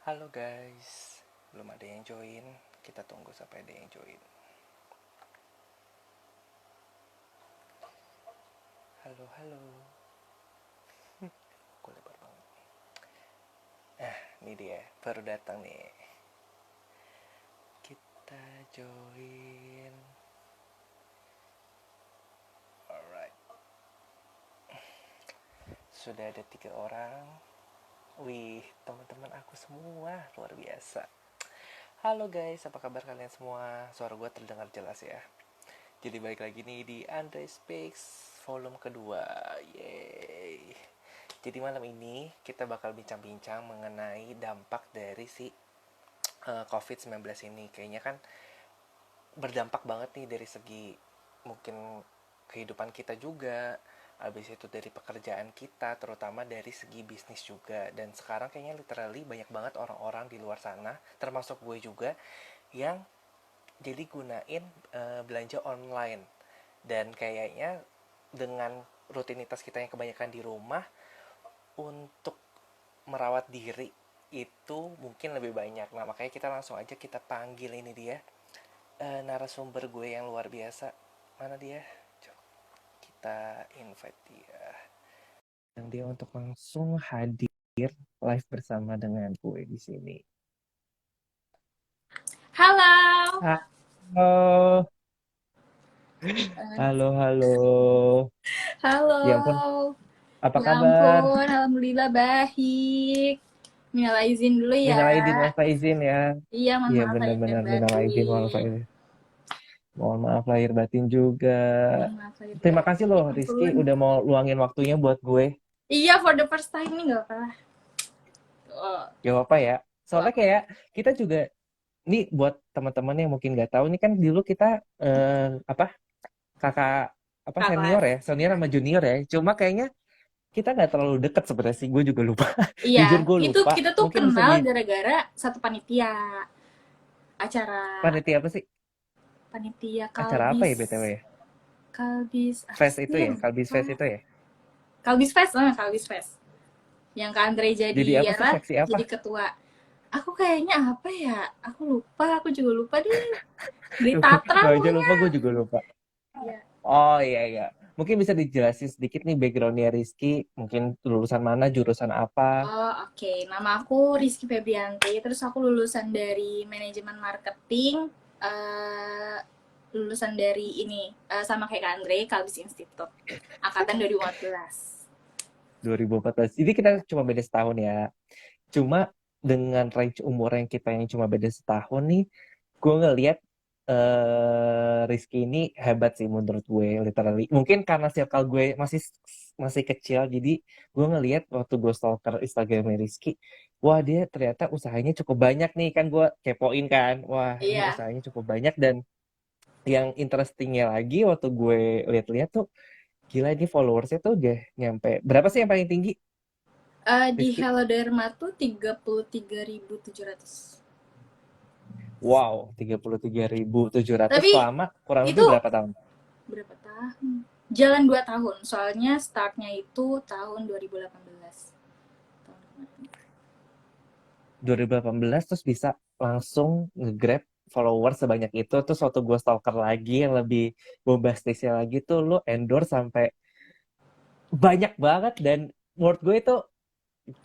Halo guys, belum ada yang join. Kita tunggu sampai ada yang join. Halo, halo. Aku lebar banget. Ini dia, baru datang nih. Kita join. Alright. Sudah ada 3 orang. Wih, teman-teman aku semua luar biasa. Halo guys, apa kabar kalian semua? Suara gue terdengar jelas ya. Jadi balik lagi nih di Andre Speaks volume kedua. Yeay. Jadi malam ini kita bakal bincang-bincang mengenai dampak dari si COVID-19 ini. Kayaknya kan berdampak banget nih dari segi mungkin kehidupan kita juga, habis itu dari pekerjaan kita, terutama dari segi bisnis juga. Dan sekarang kayaknya literally banyak banget orang-orang di luar sana, termasuk gue juga, yang jadi gunain belanja online. Dan kayaknya dengan rutinitas kita yang kebanyakan di rumah, untuk merawat diri itu mungkin lebih banyak. Nah, makanya kita langsung aja kita panggil ini dia, narasumber gue yang luar biasa. Mana dia? Coba kita invite dia. Yang dia untuk langsung hadir live bersama dengan gue di sini. Halo. Halo, halo, halo. Ya ampun, Halo. apa Ya kabar? ampun, alhamdulillah baik. Minal izin dulu ya. Minal aidin wal faizin ya. Iya, mohon Iya maaf lahir dan benar-benar minal aidin wal batin. faizin. Mohon maaf lahir batin juga. Mohon maaf lahir Terima kasih batin. loh Ya Rizky ampun. udah mau luangin waktunya buat gue. Iya, for the first time nih gak apa-apa. Oh, Gak apa ya. gak Soalnya apa. kayak kita juga nih buat teman-teman yang mungkin nggak tahu, ini kan dulu kita apa kakak apa Kakak. senior ya, senior sama junior ya. Cuma kayaknya kita nggak terlalu deket sebenarnya sih. Gue juga lupa. Iya, Jujur gue itu lupa. kita tuh Mungkin bisa kenal di gara-gara satu panitia acara panitia apa sih? panitia Acara apa Kalbis. ya BTW ya? Kalbis apa Fest sih? itu ya, Kalbis Lupa. Fest itu ya. Kalbis Fest, Kalbis Fest. Yang Kak Andre Jadi jadi apa sih, apa? seksi apa? Jadi ketua. Aku kayaknya apa ya? Aku lupa, aku juga lupa deh. Dari Tatra Lo aja lupa, pokoknya. gue juga lupa. Iya. Oh iya iya. Mungkin bisa dijelasin sedikit nih backgroundnya Rizky. Mungkin lulusan mana, jurusan apa? Oh, oke. Nama aku Rizky Febrianti. Terus aku lulusan dari manajemen marketing. eh Lulusan dari ini sama kayak Kak Andre, Kalbis Institute. Angkatan 2014. 2014. Jadi kita cuma beda setahun ya. Cuma dengan range umur yang kita yang cuma beda setahun nih, gue ngeliat Rizky ini hebat sih menurut gue, literally. Mungkin karena circle gue masih masih kecil, jadi gue ngeliat waktu gue stalker Instagramnya Rizky, wah dia ternyata usahanya cukup banyak nih, kan gue kepoin kan, wah ini Iya. usahanya cukup banyak. Dan yang interestingnya lagi waktu gue lihat-lihat tuh, gila ini followersnya tuh udah nyampe berapa sih yang paling tinggi Di Rizky? Hello Dharma tuh 33.700. Wow, 33.700 Tapi selama kurang lebih itu berapa tahun? berapa tahun? Jalan 2 tahun. Soalnya startnya itu tahun 2018. Tahun kemarin. 2018 terus bisa langsung nge-grab followers sebanyak itu. Terus waktu gue stalker lagi yang lebih bombastisnya lagi tuh lu endorse sampai banyak banget. Dan menurut gue itu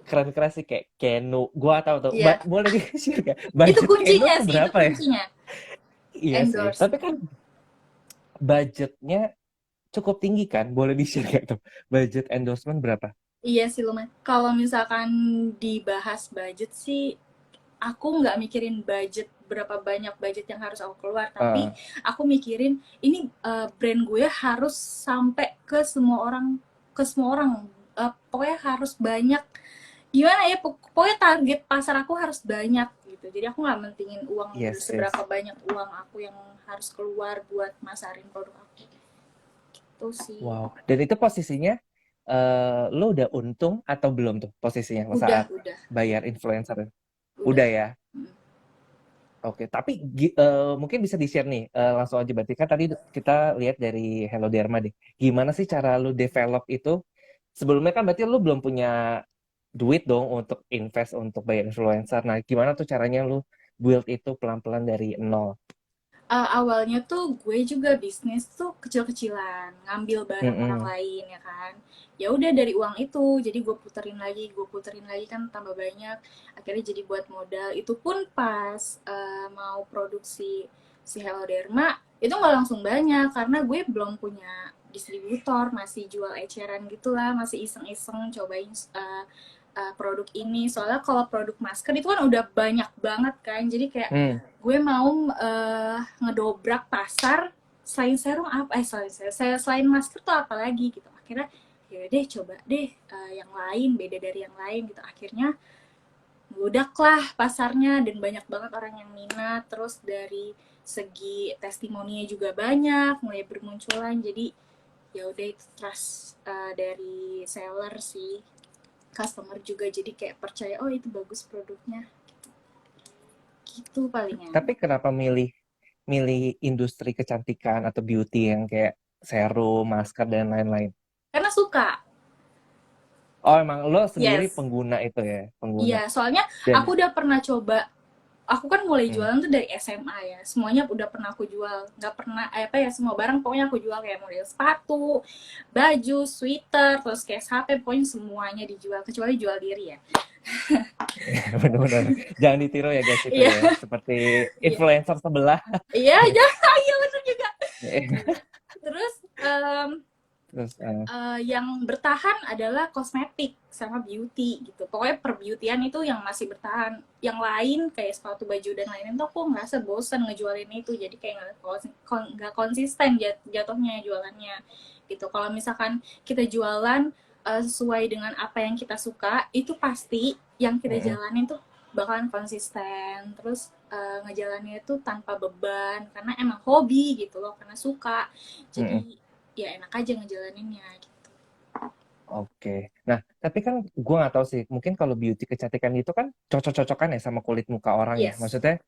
keren-keren sih, kayak Kenu. Gue tahu tuh, Iya, boleh di-share gak? itu Budget Kenu kuncinya tuh sih, itu berapa ya? kuncinya. Iya sih, Endorse. tapi kan budgetnya cukup tinggi kan? Boleh di-share gak tuh? Budget endorsement berapa? Iya sih lumayan. Kalau misalkan dibahas budget sih, aku nggak mikirin budget berapa banyak budget yang harus aku keluar, tapi Eh, aku mikirin ini brand gue harus sampai ke semua orang. Pokoknya harus banyak. Gimana ya? Pokoknya target pasar aku harus banyak gitu. Jadi aku nggak mentingin uang yes, seberapa yes. banyak uang aku yang harus keluar buat masarin produk aku. Itu sih. Wow. Dan itu posisinya lo udah untung atau belum tuh posisinya saat Udah, bayar influencer? udah. Udah ya. Hmm. Oke, tapi mungkin bisa di-share nih, langsung aja berarti kan tadi kita lihat dari Hello Derma deh. Gimana sih cara lu develop itu? Sebelumnya kan berarti lu belum punya duit dong untuk invest untuk bayar influencer. Nah, gimana tuh caranya lu build itu pelan-pelan dari nol? Awalnya tuh gue juga bisnis tuh kecil-kecilan, ngambil barang orang Mm-mm. lain ya kan. Ya udah dari uang itu, jadi gue puterin lagi kan tambah banyak. Akhirnya jadi buat modal. Itu pun pas mau produksi si Hello Derma, itu nggak langsung banyak karena gue belum punya distributor, masih jual eceran gitulah, masih iseng-iseng cobain produk ini. Soalnya kalau produk masker itu kan udah banyak banget kan, jadi kayak Hmm. gue mau ngedobrak pasar. Selain serum apa selain masker tuh apa lagi gitu. Akhirnya ya deh coba deh yang lain, beda dari yang lain gitu. Akhirnya meledak lah pasarnya dan banyak banget orang yang minat. Terus dari segi testimoninya juga banyak mulai bermunculan. Jadi ya udah itu trust dari seller sih, customer juga jadi kayak percaya oh itu bagus produknya, gitu palingan. Tapi kenapa milih milih industri kecantikan atau beauty yang kayak serum, masker dan lain-lain? Karena suka. Oh, emang lo sendiri Yes. pengguna itu ya, pengguna. Iya, soalnya Dan aku udah pernah coba. Aku kan mulai hmm, jualan tuh dari SMA ya. Semuanya udah pernah aku jual. Nggak pernah, apa ya, semua barang pokoknya aku jual kayak model sepatu, baju, sweater, terus kayak HP, pokoknya semuanya dijual. Kecuali jual diri ya. benar-benar jangan ditiru ya guys itu Iya, ya, seperti iya. influencer sebelah. Iya, jangan, iya bener juga. Terus, Terus yang bertahan adalah kosmetik sama beauty gitu. Pokoknya per-beautyan itu yang masih bertahan. Yang lain kayak sepatu, baju dan lain-lain tuh aku ngerasa bosan ngejualin itu. Jadi kayak nggak konsisten jatuhnya jualannya gitu. Kalau misalkan kita jualan sesuai dengan apa yang kita suka, itu pasti yang kita mm-mm, jalanin tuh bakalan konsisten. Terus ngejalaninnya tuh tanpa beban karena emang hobi gitu loh, karena suka. mm-mm. Jadi ya enak aja ngejalaninnya gitu. Oke. Nah, tapi kan gue nggak tahu sih. Mungkin kalau beauty kecantikan itu kan cocok-cocokan ya sama kulit muka orang ya. Yes. Maksudnya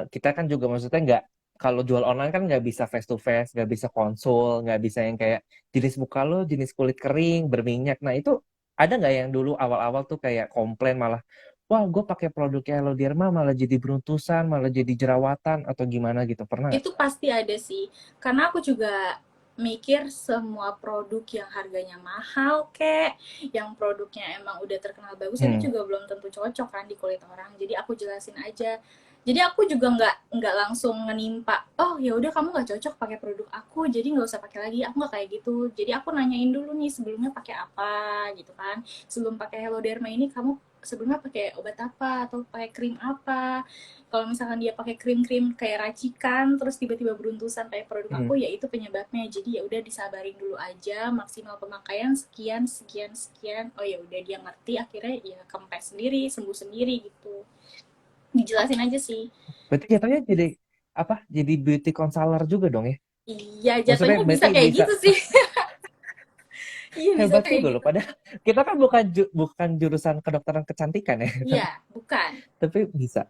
kita kan juga maksudnya nggak, kalau jual online kan nggak bisa face to face, nggak bisa konsul, nggak bisa yang kayak jenis muka lo jenis kulit kering berminyak. Nah itu ada nggak yang dulu awal-awal tuh kayak komplain malah, wah gue pakai produknya Hello Derma malah jadi beruntusan, malah jadi jerawatan atau gimana gitu, pernah nggak? Itu pasti ada sih. Karena aku juga mikir semua produk yang harganya mahal kek, yang produknya emang udah terkenal bagus itu Hmm. juga belum tentu cocok kan di kulit orang. Jadi aku jelasin aja. Jadi aku juga nggak langsung menimpa. Oh ya udah kamu nggak cocok pakai produk aku, jadi nggak usah pakai lagi. Aku nggak kayak gitu. Jadi aku nanyain dulu nih sebelumnya pakai apa gitu kan. Sebelum pakai Hello Derma ini kamu sebelumnya pakai obat apa atau pakai krim apa. Kalau misalkan dia pakai krim-krim kayak racikan terus tiba-tiba beruntusan kayak produk Hmm. aku, ya itu penyebabnya. Jadi ya udah disabarin dulu aja, maksimal pemakaian sekian sekian sekian. Oh ya udah dia ngerti, akhirnya ya kempes sendiri, sembuh sendiri gitu. Dijelasin aja sih. Berarti jatuhnya jadi apa? Jadi beauty counselor juga dong ya? Iya, Maksudnya jatuhnya bisa berarti kayak bisa gitu sih. Iya, bisa hebat kayak juga loh. gitu. Padahal kita kan bukan jurusan kedokteran kecantikan ya, Iya, bukan. tapi bisa.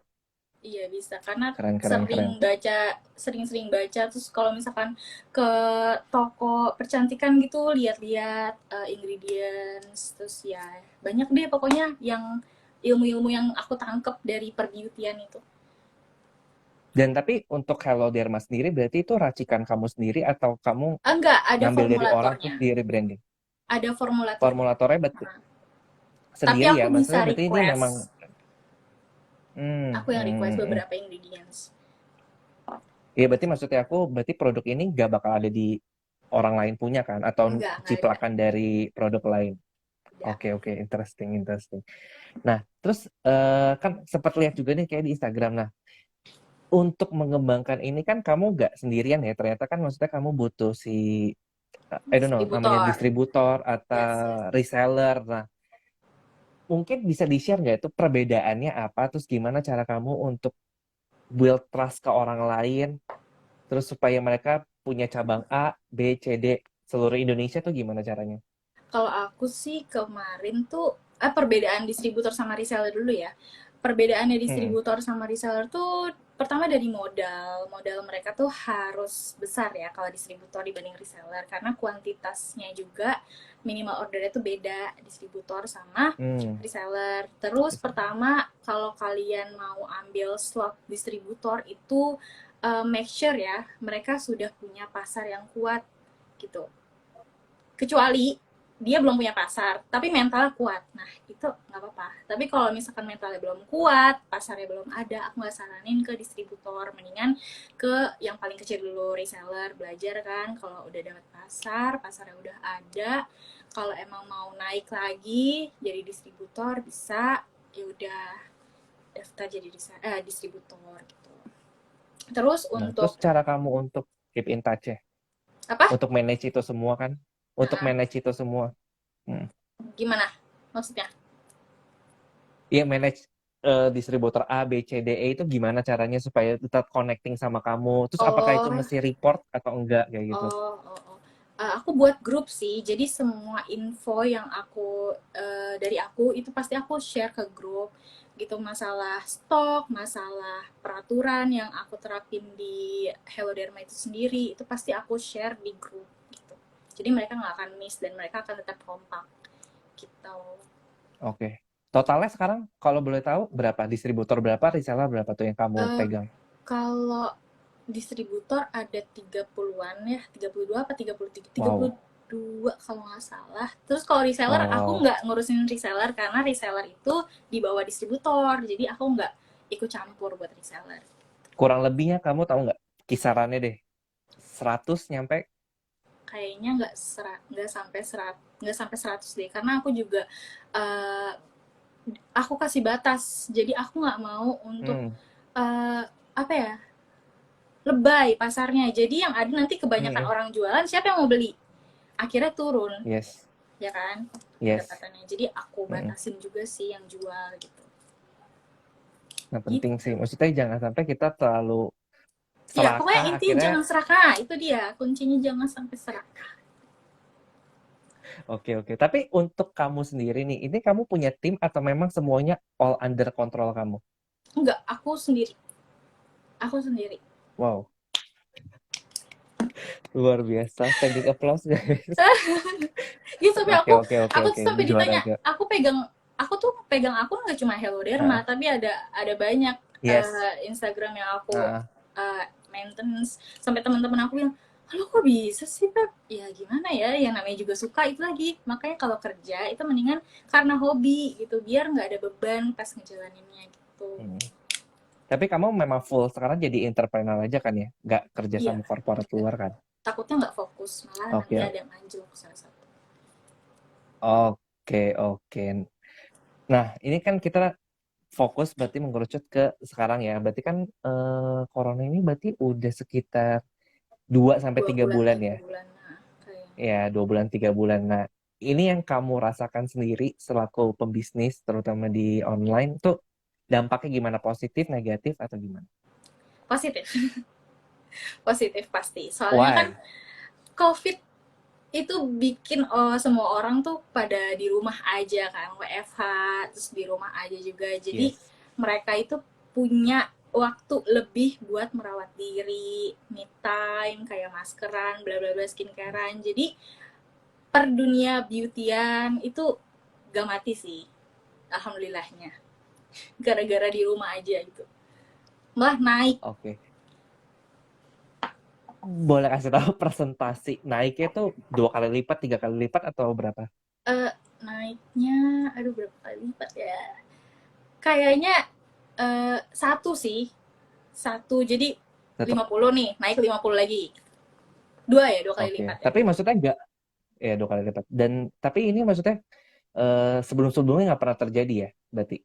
Iya bisa karena Keren, keren, sering keren. baca, sering-sering baca. Terus kalau misalkan ke toko percantikan gitu lihat-lihat ingredients, terus ya banyak deh pokoknya yang ilmu-ilmu yang aku tangkep dari perbeautyan itu. Dan tapi untuk Hello Derma sendiri berarti itu racikan kamu sendiri atau kamu Enggak, ada ngambil dari orang formulatornya. terus di rebranding? Ada formulatornya. Formulatornya berarti Nah, tapi sendiri ya? aku bisa Maksudnya berarti ini memang request. hmm, Aku yang hmm, request hmm, hmm. beberapa ingredients. Iya berarti maksudnya aku berarti produk ini gak bakal ada di orang lain punya kan? Atau Enggak ada. ciplakan dari produk lain? Enggak. Oke, oke, interesting, interesting. Nah, terus kan sempat lihat juga nih kayak di Instagram. Nah, untuk mengembangkan ini kan kamu nggak sendirian ya. Ternyata kan maksudnya kamu butuh si, I don't know, namanya Distributor. distributor atau Yes, yes. reseller. Nah, mungkin bisa di-share nggak itu perbedaannya apa? Terus gimana cara kamu untuk build trust ke orang lain? Terus supaya mereka punya cabang A, B, C, D seluruh Indonesia tuh gimana caranya? Kalau aku sih kemarin tuh perbedaan distributor sama reseller dulu ya. Perbedaannya Hmm. distributor sama reseller tuh pertama dari modal. Modal mereka tuh harus besar ya kalau distributor dibanding reseller karena kuantitasnya juga minimal ordernya tuh beda distributor sama Hmm. reseller. Terus pertama kalau kalian mau ambil slot distributor itu make sure ya mereka sudah punya pasar yang kuat gitu. Kecuali dia belum punya pasar tapi mentalnya kuat, nah itu nggak apa-apa. Tapi kalau misalkan mentalnya belum kuat, pasarnya belum ada, aku nggak saranin ke distributor, mendingan ke yang paling kecil dulu, reseller. Belajar kan, kalau udah dapat pasar, pasarnya udah ada, kalau emang mau naik lagi jadi distributor bisa, ya udah daftar jadi distributor gitu. Terus Nah, terus untuk cara kamu untuk keep in touch ya, apa, untuk manage itu semua kan, untuk manage itu semua. Hmm. gimana maksudnya? Iya, manage distributor A, B, C, D, E itu gimana caranya supaya tetap connecting sama kamu? Terus apakah itu Oh, mesti report atau enggak kayak gitu? oh. Aku buat grup sih, jadi semua info yang dari aku itu pasti aku share ke grup gitu. Masalah stok, masalah peraturan yang aku terapin di Hello Derma itu sendiri, itu pasti aku share di grup gitu. Jadi mereka nggak akan miss dan mereka akan tetap kompak gitu. Oke. Totalnya sekarang kalau boleh tahu berapa? Distributor berapa, reseller berapa tuh yang kamu Eh, pegang? Kalau distributor ada 30-an ya, 32 apa 33, Wow. 32 kalau nggak salah. Terus kalau reseller aku Oh, nggak ngurusin reseller karena reseller itu di bawah distributor, jadi aku nggak ikut campur buat reseller. kurang lebihnya kamu tahu nggak? Kisarannya deh. 100 nyampe? Kayaknya nggak sampai 100 deh, karena aku juga eh, aku kasih batas, jadi aku nggak mau untuk Hmm. apa ya, lebay pasarnya. Jadi yang ada nanti kebanyakan Hmm. orang jualan, siapa yang mau beli? Akhirnya turun, Yes. ya kan? Yes. Pendapatannya. Jadi aku Hmm. batasin juga sih yang jual gitu. Nah, penting sih. Gitu. Maksudnya jangan sampai kita terlalu Ya, pokoknya serakah intinya akhirnya. jangan serakah. Itu dia, kuncinya jangan sampai serakah. Oke, oke. Tapi untuk kamu sendiri nih, ini kamu punya tim atau memang semuanya all under control kamu? Enggak, aku sendiri. Aku sendiri. Wow, luar biasa. Standing applause, guys. Gitu, sampai Oke, oke, oke, aku oke. tuh sampai Juara ditanya, gak? aku tuh pegang akun nggak cuma Hello Derma, Heeh. tapi ada banyak Yes. Instagram yang aku Heeh. maintenance. Sampai teman-teman aku yang, halo kok bisa sih Pep? Ya gimana ya, yang namanya juga suka itu lagi. Makanya kalau kerja itu mendingan karena hobi gitu, biar nggak ada beban pas ngejalaninnya gitu. Hmm. Tapi kamu memang full sekarang jadi entrepreneur aja kan ya? Nggak kerja Iya, sama corporate luar kan? takutnya nggak fokus, malah nanti Oke, ada yang anjlok salah satu. oke, oke. Nah, ini kan kita fokus berarti mengerucut ke sekarang ya. Berarti kan corona ini berarti udah sekitar 2 sampai dua 3 bulan bulan ya ya. 2 bulan nah, kayaknya. Ya, 2 bulan, 3 bulan. Nah, ini yang kamu rasakan sendiri selaku pembisnis, terutama di online, tuh dampaknya gimana? Positif, negatif, atau gimana? Positif. Positif pasti, soalnya kan Why? COVID itu bikin semua orang tuh pada di rumah aja kan, WFH, terus di rumah aja juga. Jadi Yes. mereka itu punya waktu lebih buat merawat diri, me time, kayak maskeran, bla bla bla, skincarean. Jadi per dunia beautyan itu gak mati sih, alhamdulillahnya. Gara-gara di rumah aja gitu. Malah naik. Oke. Boleh kasih tahu presentasi naiknya tuh 2 kali lipat, 3 kali lipat, atau berapa? eh Naiknya, aduh berapa kali lipat ya? Kayaknya satu sih, satu. Jadi Tetap. 50 nih, naik 50 lagi. Dua ya, 2 kali Oke. lipat ya. Tapi maksudnya nggak, ya 2 kali lipat. Dan tapi ini maksudnya sebelum-sebelumnya nggak pernah terjadi ya, berarti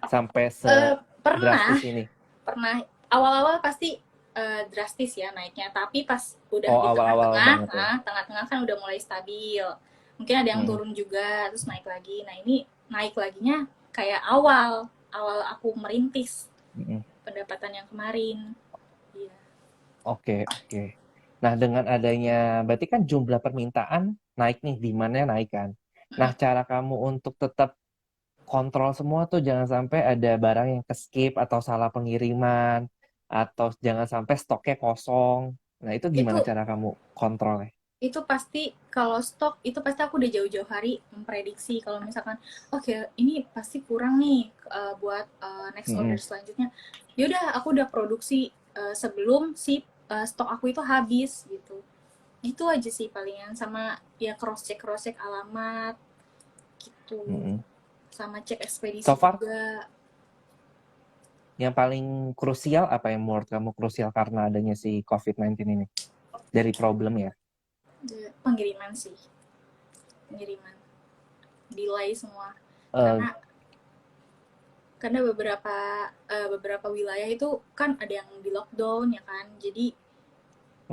sampai Eh, Pernah, sedrastis ini. pernah. Awal-awal pasti drastis ya naiknya, tapi pas udah Oh, di awal-awal tengah-tengah, banget ya. tengah-tengah kan udah mulai stabil. Mungkin ada yang Mm-mm. turun juga, terus naik lagi. Nah ini naik laginya kayak awal, awal aku merintis Mm-mm. pendapatan yang kemarin. Iya. Oke, oke. Nah, dengan adanya, berarti kan jumlah permintaan naik nih, demand-nya naik kan. Nah, cara kamu untuk tetap kontrol semua tuh, jangan sampai ada barang yang ke skip atau salah pengiriman atau jangan sampai stoknya kosong. Nah, itu gimana Itu cara kamu kontrolnya? itu pasti kalau stok itu pasti aku udah jauh-jauh hari memprediksi kalau misalkan oke ini pasti kurang nih buat next order Mm-mm. selanjutnya. Yaudah aku udah produksi sebelum si stok aku itu habis gitu. Gitu aja sih palingan sama ya cross check alamat gitu. Mm-mm. Sama cek ekspedisi So far, juga. yang paling krusial apa yang menurut kamu krusial karena adanya si COVID-19 ini? Dari problem ya? Pengiriman sih, pengiriman delay semua Eh, karena beberapa wilayah itu kan ada yang di lockdown ya kan, jadi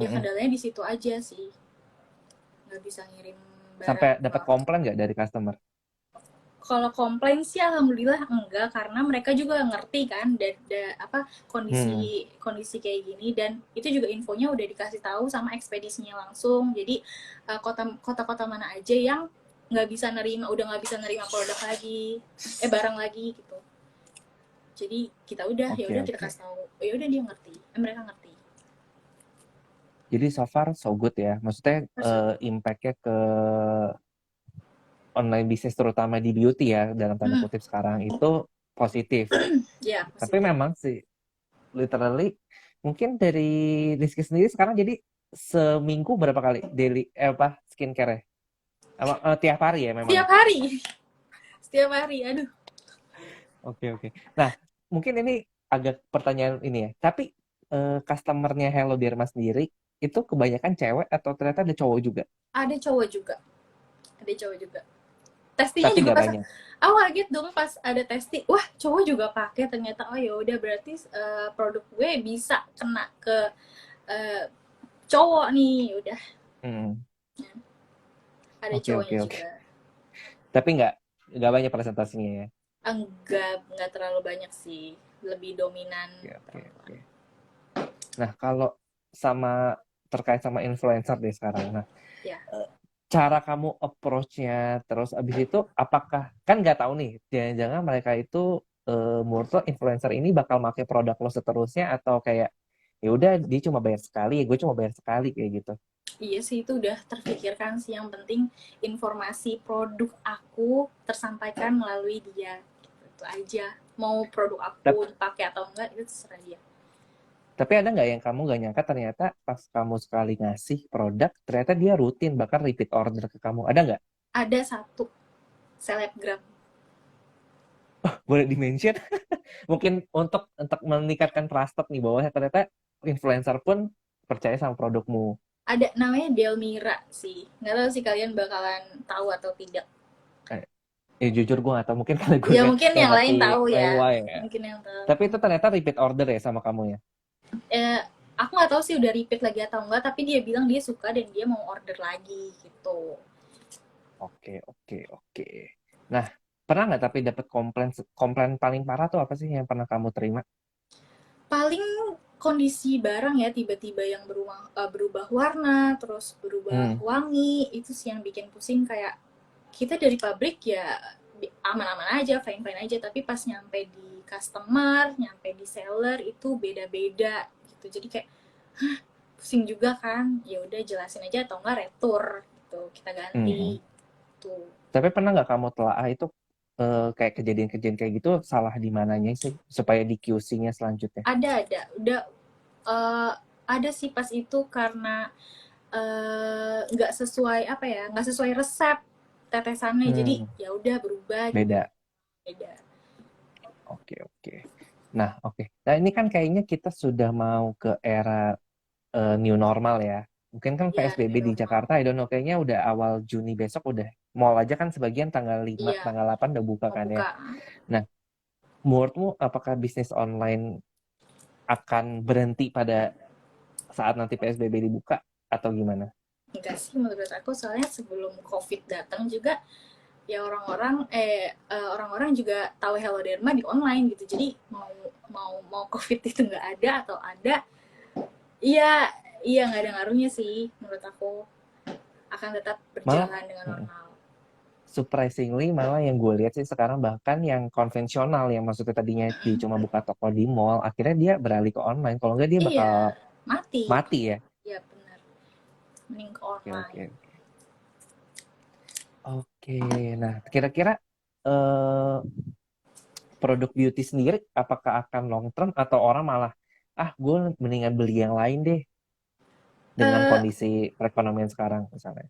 ya mm-mm. kendalanya di situ aja sih, nggak bisa ngirim Sampai barang ke. dapat komplain nggak dari customer? Kalau komplain sih alhamdulillah enggak, karena mereka juga ngerti kan apa kondisi Hmm, kondisi kayak gini, dan itu juga infonya udah dikasih tahu sama ekspedisinya langsung. Jadi kota-kota mana aja yang nggak bisa nerima produk lagi, barang lagi gitu. Jadi ya oke udah kita oke. kasih tahu, ya udah dia ngerti, mereka ngerti. Jadi so far so good ya. Maksudnya Tersebut. impact-nya ke online bisnis terutama di beauty ya dalam tanda Hmm, kutip sekarang itu positif. ya Tapi positif. memang sih literally mungkin dari Rizky sendiri sekarang jadi seminggu berapa kali daily apa skincare ya? Tiap hari ya memang ya. Setiap hari, setiap hari, aduh. Oke oke. Nah, mungkin ini agak pertanyaan ini ya. Tapi customernya Hello Derma sendiri itu kebanyakan cewek atau ternyata ada cowok juga? Ada cowok juga, ada cowok juga. Testingnya Tapi juga nggak pas banyak. kaget dong pas ada testing, wah cowok juga pakai ternyata. Oh ya udah berarti produk gue bisa kena ke uh, cowok nih, udah. Hmm, Ada oke cowoknya oke oke. juga. Tapi nggak banyak presentasinya ya. Enggak terlalu banyak sih, lebih dominan Oke oke perempuan. oke. Nah, kalau sama terkait sama influencer deh sekarang. Nah, Ya, eh, cara kamu approach-nya terus abis itu apakah kan nggak tahu nih, jangan-jangan mereka itu menurut lo influencer ini bakal pakai produk lo seterusnya atau kayak ya udah dia cuma bayar sekali, gue cuma bayar sekali kayak gitu. iya sih itu udah terpikirkan sih, yang penting informasi produk aku tersampaikan melalui dia, itu aja. Mau produk aku Tapi, dipakai atau enggak itu terserah dia. tapi ada nggak yang kamu nggak nyangka ternyata pas kamu sekali ngasih produk ternyata dia rutin bahkan repeat order ke kamu, ada nggak? Ada satu selebgram. Boleh dimention? Mungkin untuk meningkatkan trusted nih bahwa ternyata influencer pun percaya sama produkmu. Ada namanya Delmira sih, nggak tahu sih kalian bakalan tahu atau tidak. Eh, jujur gue gak tau, mungkin karena gue Ya mungkin nggak yang ngerti lain tahu ya, MUA ya. mungkin yang tahu. Tapi itu ternyata repeat order ya sama kamu ya. eh, aku nggak tahu sih udah repeat lagi atau enggak, tapi dia bilang dia suka dan dia mau order lagi gitu. Oke oke oke. Nah, pernah nggak tapi dapat komplain komplain paling parah tuh apa sih yang pernah kamu terima? Paling kondisi barang ya tiba-tiba yang berubah warna, terus berubah Hmm. wangi, itu sih yang bikin pusing. Kayak kita dari pabrik ya aman-aman aja, fine-fine aja, tapi pas nyampe di customer, nyampe di seller itu beda-beda gitu. Jadi kayak pusing juga kan. Ya udah jelasin aja atau enggak retur gitu, kita Hmm. ganti tuh. Tapi pernah nggak kamu telaah itu kayak kejadian-kejadian kayak gitu salah di mananya sih supaya di QC-nya selanjutnya? Ada udah eh, ada sih pas itu karena nggak sesuai apa ya, nggak sesuai resep tetesannya, jadi Hmm. ya udah berubah jadi Beda. beda. Oke oke. Nah oke. Nah ini kan kayaknya kita sudah mau ke era new normal ya. Mungkin kan Ya PSBB new di normal. Jakarta, I don't know, kayaknya udah awal Juni besok udah. Mall aja kan sebagian tanggal 5, Iya tanggal 8 udah buka mau kan ya. buka. Nah, menurutmu apakah bisnis online akan berhenti pada saat nanti PSBB dibuka atau gimana? Enggak sih menurut aku, soalnya sebelum covid datang juga ya orang-orang juga tahu Hello Derma di online gitu, jadi mau mau covid itu nggak ada atau ada, iya iya nggak ada ngaruhnya sih menurut aku, akan tetap Malah berjalan dengan mm, normal. surprisingly malah yang gue lihat sih sekarang bahkan yang konvensional yang maksudnya tadinya dia cuma buka toko di mall, akhirnya dia beralih ke online. Kalau enggak dia bakal Iya, mati. mati ya. Ya benar, mending ke Oke, online. oke. Oke, nah kira-kira eh, produk beauty sendiri apakah akan long term atau orang malah gue mendingan beli yang lain deh dengan eh kondisi perekonomian sekarang misalnya.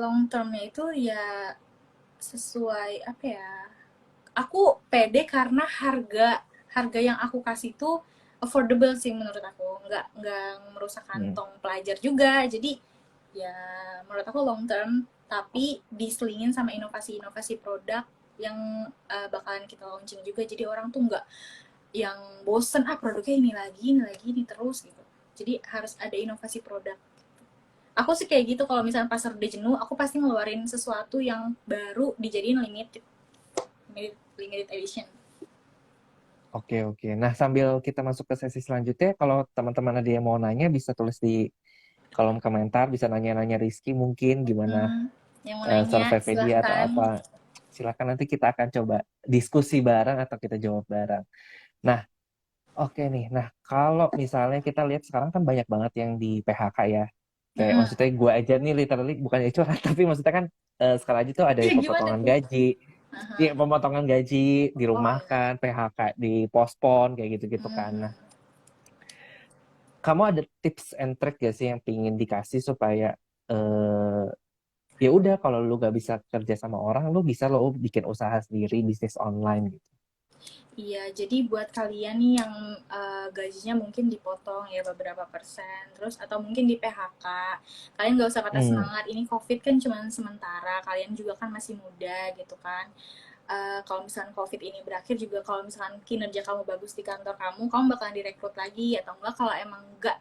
Long termnya itu ya sesuai apa ya, aku pede karena harga harga yang aku kasih tuh affordable sih menurut aku, nggak merusak Hmm. kantong pelajar juga. Jadi ya menurut aku long term, tapi diselingin sama inovasi-inovasi produk yang bakalan kita launching juga, jadi orang tuh nggak yang bosen produknya ini lagi ini terus gitu. Jadi harus ada inovasi produk. Aku sih kayak gitu, kalau misalnya pasar udah jenuh aku pasti ngeluarin sesuatu yang baru dijadiin limited edition. Oke, oke. Nah, sambil kita masuk ke sesi selanjutnya, kalau teman-teman ada yang mau nanya, bisa tulis di kolom komentar, bisa nanya-nanya Rizky mungkin gimana Yang mau nanya survei dia atau silahkan. apa. Silakan nanti kita akan coba diskusi bareng atau kita jawab bareng. Nah, oke nih. Nah, kalau misalnya kita lihat sekarang kan banyak banget yang di PHK ya. Kayak Mm-mm. maksudnya gue aja nih literally bukan curhat, tapi maksudnya kan sekarang aja tuh ada Ya gimana pemotongan tuh? gaji. Iya, Aha. pemotongan gaji, Oh ya. dirumahkan, PHK, dipospon, kayak gitu-gitu kan. Hmm. Nah, kamu ada tips and trick gak sih yang pingin dikasih supaya eh ya udah kalau lu gak bisa kerja sama orang, lu bisa lo bikin usaha sendiri, bisnis online gitu. Iya, jadi buat kalian nih yang gajinya mungkin dipotong ya beberapa persen, terus atau mungkin di PHK, kalian nggak usah patah Hmm, semangat. Ini COVID kan cuma sementara, kalian juga kan masih muda gitu kan. Kalau misalkan COVID ini berakhir juga, kalau misalkan kinerja kamu bagus di kantor kamu bakalan direkrut lagi, atau enggak kalau emang enggak,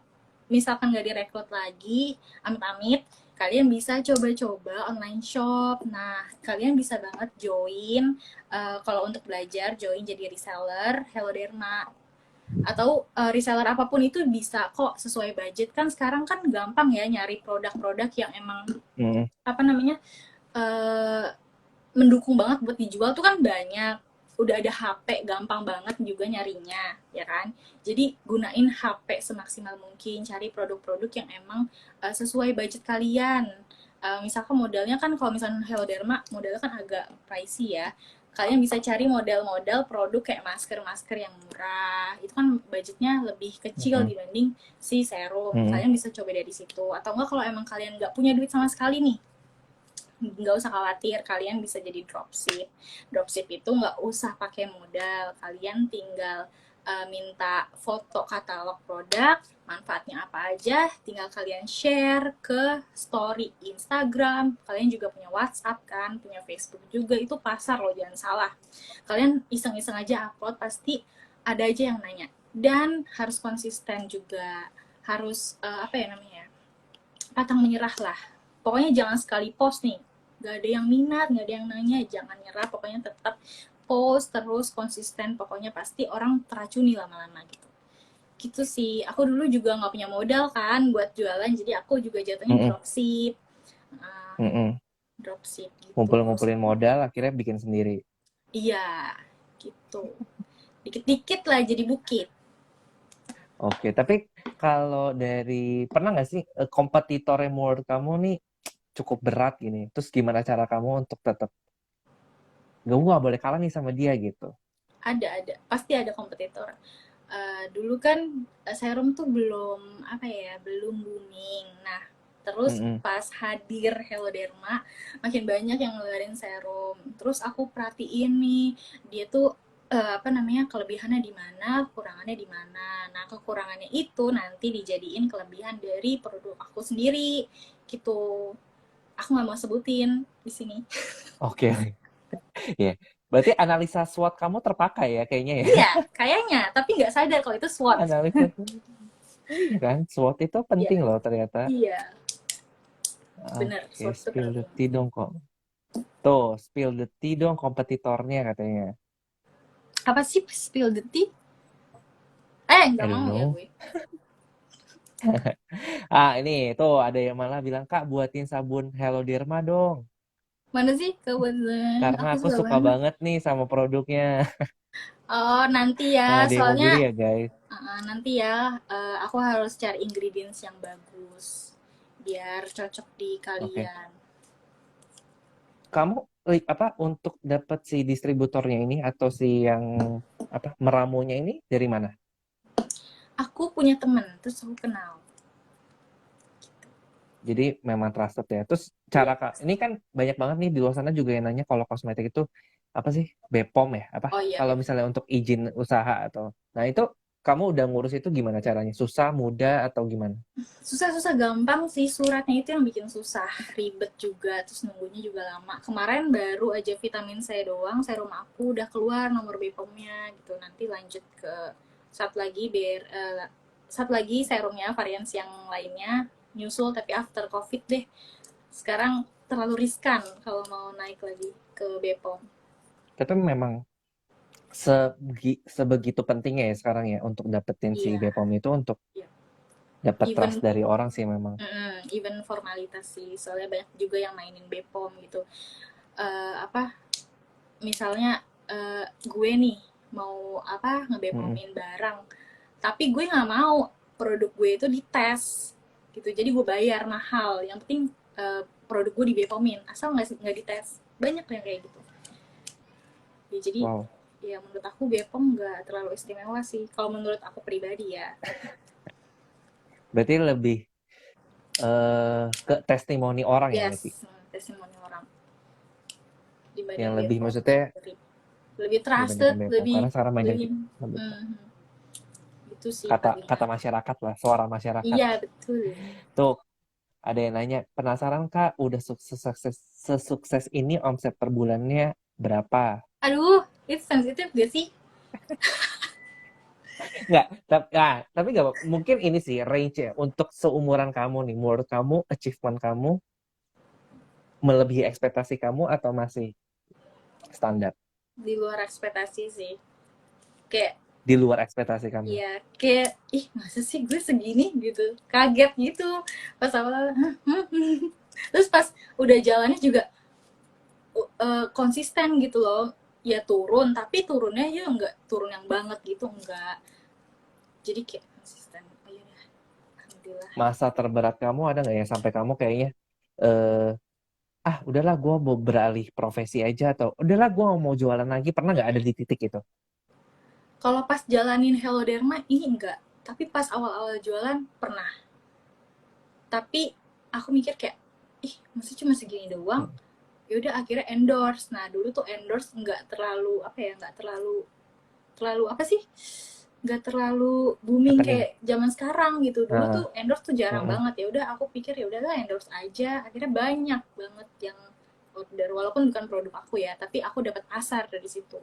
misalkan nggak direkrut lagi, amit-amit, kalian bisa coba-coba online shop. Nah, kalian bisa banget join, kalau untuk belajar join jadi reseller Hello Derma, atau reseller apapun itu bisa kok sesuai budget. Kan sekarang kan gampang ya nyari produk-produk yang emang hmm, apa namanya, eh, mendukung banget buat dijual tuh kan banyak. Udah ada HP, gampang banget juga nyarinya, ya kan? Jadi gunain HP semaksimal mungkin, cari produk-produk yang emang sesuai budget kalian. Misalkan modalnya kan, kalau misalnya Hello Derma modalnya kan agak pricey ya. Kalian bisa cari model-model produk kayak masker-masker yang murah. Itu kan budgetnya lebih kecil hmm, dibanding si serum. hmm, Kalian bisa coba dari situ. Atau enggak kalau emang kalian nggak punya duit sama sekali nih, nggak usah khawatir, kalian bisa jadi dropship. Dropship itu nggak usah pakai modal, kalian tinggal minta foto katalog produk, manfaatnya apa aja, tinggal kalian share ke story Instagram. Kalian juga punya WhatsApp kan, punya Facebook juga, itu pasar loh, jangan salah. Kalian iseng-iseng aja upload, pasti ada aja yang nanya. Dan harus konsisten juga, harus apa ya namanya, pantang menyerah lah. Pokoknya jangan sekali post nih, gak ada yang minat, gak ada yang nanya, jangan nyerah. Pokoknya tetap post terus, konsisten. Pokoknya pasti orang teracuni lama-lama gitu. Gitu sih. Aku dulu juga nggak punya modal kan buat jualan, jadi aku juga jatuhnya hmm, dropship. Uh, hmm, hmm. Dropship gitu. Ngumpul-ngumpulin modal, akhirnya bikin sendiri. Iya, gitu. Dikit-dikit lah jadi bukit. Oke, tapi kalau dari, pernah nggak sih kompetitor yang menurut kamu nih cukup berat gini, terus gimana cara kamu untuk tetap, gue nggak boleh kalah nih sama dia gitu. Ada, pasti ada kompetitor. Dulu kan serum tuh belum apa ya, belum booming. Nah, terus Mm-mm, pas hadir Hello Derma, makin banyak yang ngeluarin serum. Terus aku perhatiin nih, dia tuh apa namanya, kelebihannya di mana, kekurangannya di mana. Nah, kekurangannya itu nanti dijadiin kelebihan dari produk aku sendiri gitu. Aku nggak mau sebutin di sini. oke. Ya, berarti analisa SWOT kamu terpakai ya kayaknya ya. Iya, kayaknya, tapi nggak sadar kalau itu SWOT. Analisa, iya kan, SWOT itu Iya, penting loh ternyata. iya, bener, Oke, SWOT itu spill the penting. tea dong kok. Tuh, spill the tea dong kompetitornya katanya. Apa sih spill the tea? I Nggak don't mau ya know. gue. Ini tuh ada yang malah bilang, Kak buatin sabun Hello Derma dong. Mana sih kebetulan? Karena Aku aku suka suka banget. banget nih sama produknya. Oh, nanti ya. Ada yang mau Soalnya beli ya guys. nanti ya, aku harus cari ingredients yang bagus biar cocok di Oke. kalian. Kamu apa untuk dapat si distributornya ini atau si yang apa meramunya ini dari mana? Aku punya temen, terus aku kenal. Jadi memang trusted ya. Terus Iya. cara Kak, ini kan banyak banget nih di luar sana juga yang nanya kalau kosmetik itu apa sih? BPOM ya? Apa? Oh iya, Kalau Beb. misalnya untuk izin usaha atau nah itu kamu udah ngurus itu gimana caranya? Susah, mudah atau gimana? Susah-susah gampang sih, suratnya itu yang bikin susah, ribet juga, terus nunggunya juga lama. Kemarin baru aja vitamin C doang, serum aku udah keluar nomor BPOM-nya gitu. Nanti lanjut ke satu lagi biar satu lagi serumnya varian yang lainnya nyusul tapi after covid deh. Sekarang terlalu riskan kalau mau naik lagi ke BPOM. Tapi memang sebegitu pentingnya ya sekarang ya untuk dapetin si Iya, BPOM itu untuk iya. dapat trust Even dari orang sih memang. even formalitas sih, soalnya banyak juga yang mainin BPOM gitu. Apa misalnya gue nih mau apa Mm-mm. ngebepomin barang, tapi gue nggak mau produk gue itu dites gitu, jadi gue bayar mahal, yang penting produk gue dibepomin asal nggak dites, banyak yang kayak gitu ya. Jadi Wow. ya menurut aku Bepom nggak terlalu istimewa sih kalau menurut aku pribadi ya. Berarti lebih ke testimoni orang ya berarti. Yes, testimoni orang Yang dibanding lebih Bepom maksudnya lebih trusted, dibandingkan BPOM lebih karena sekarang banyak lebih lebih itu sih kata kata palingan. masyarakat lah, suara masyarakat. Iya betul. Tuh, ada yang nanya, penasaran Kak, udah sesukses ini omset per bulannya berapa? Aduh, itu sensitif gak sih? Nggak, tapi nggak, mungkin ini sih range ya, untuk seumuran kamu nih, menurut kamu, achievement kamu melebihi ekspektasi kamu atau masih standar? Di luar ekspektasi sih. Kayak, Di luar ekspektasi kamu? ya kayak, ih masa sih gue segini gitu. Kaget gitu. Pas awal, terus pas udah jalannya juga konsisten gitu loh. Ya turun, tapi turunnya ya nggak turun yang banget gitu, enggak. Jadi kayak konsisten. Oh iya dah, alhamdulillah. Masa terberat kamu ada nggak ya, sampai kamu kayaknya, eh udahlah gue mau beralih profesi aja, atau udahlah gue mau jualan lagi, pernah nggak ada di titik itu? Kalau pas jalanin Hello Derma ini enggak. Tapi pas awal-awal jualan pernah. Tapi aku mikir kayak, ih masih cuma segini doang, Hmm, ya udah akhirnya endorse. Nah dulu tuh endorse nggak terlalu apa ya, nggak terlalu terlalu apa sih, nggak terlalu booming happening. kayak zaman sekarang gitu. Dulu Nah, tuh endorse tuh jarang mm-mm. banget. Ya udah aku pikir ya udahlah endorse aja, akhirnya banyak banget yang order, walaupun bukan produk aku ya, tapi aku dapat pasar dari situ.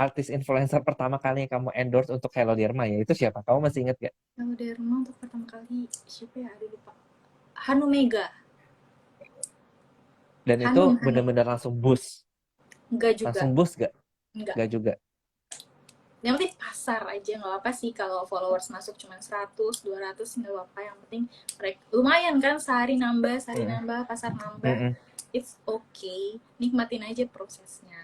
Artis influencer pertama kali yang kamu endorse untuk Hello Derma ya, itu siapa? Kamu masih inget gak? Hello Derma untuk pertama kali siapa ya, aduh lupa. Hanu Mega. Dan itu Hanum. bener-bener langsung boost. Enggak juga. Langsung boost gak? Enggak. Gak juga. Yang penting pasar aja, nggak apa sih kalau followers masuk cuma 100 200, nggak apa, yang penting mereka lumayan kan, sehari Mm-mm. nambah, pasar nambah. Mm-mm. It's okay, nikmatin aja prosesnya.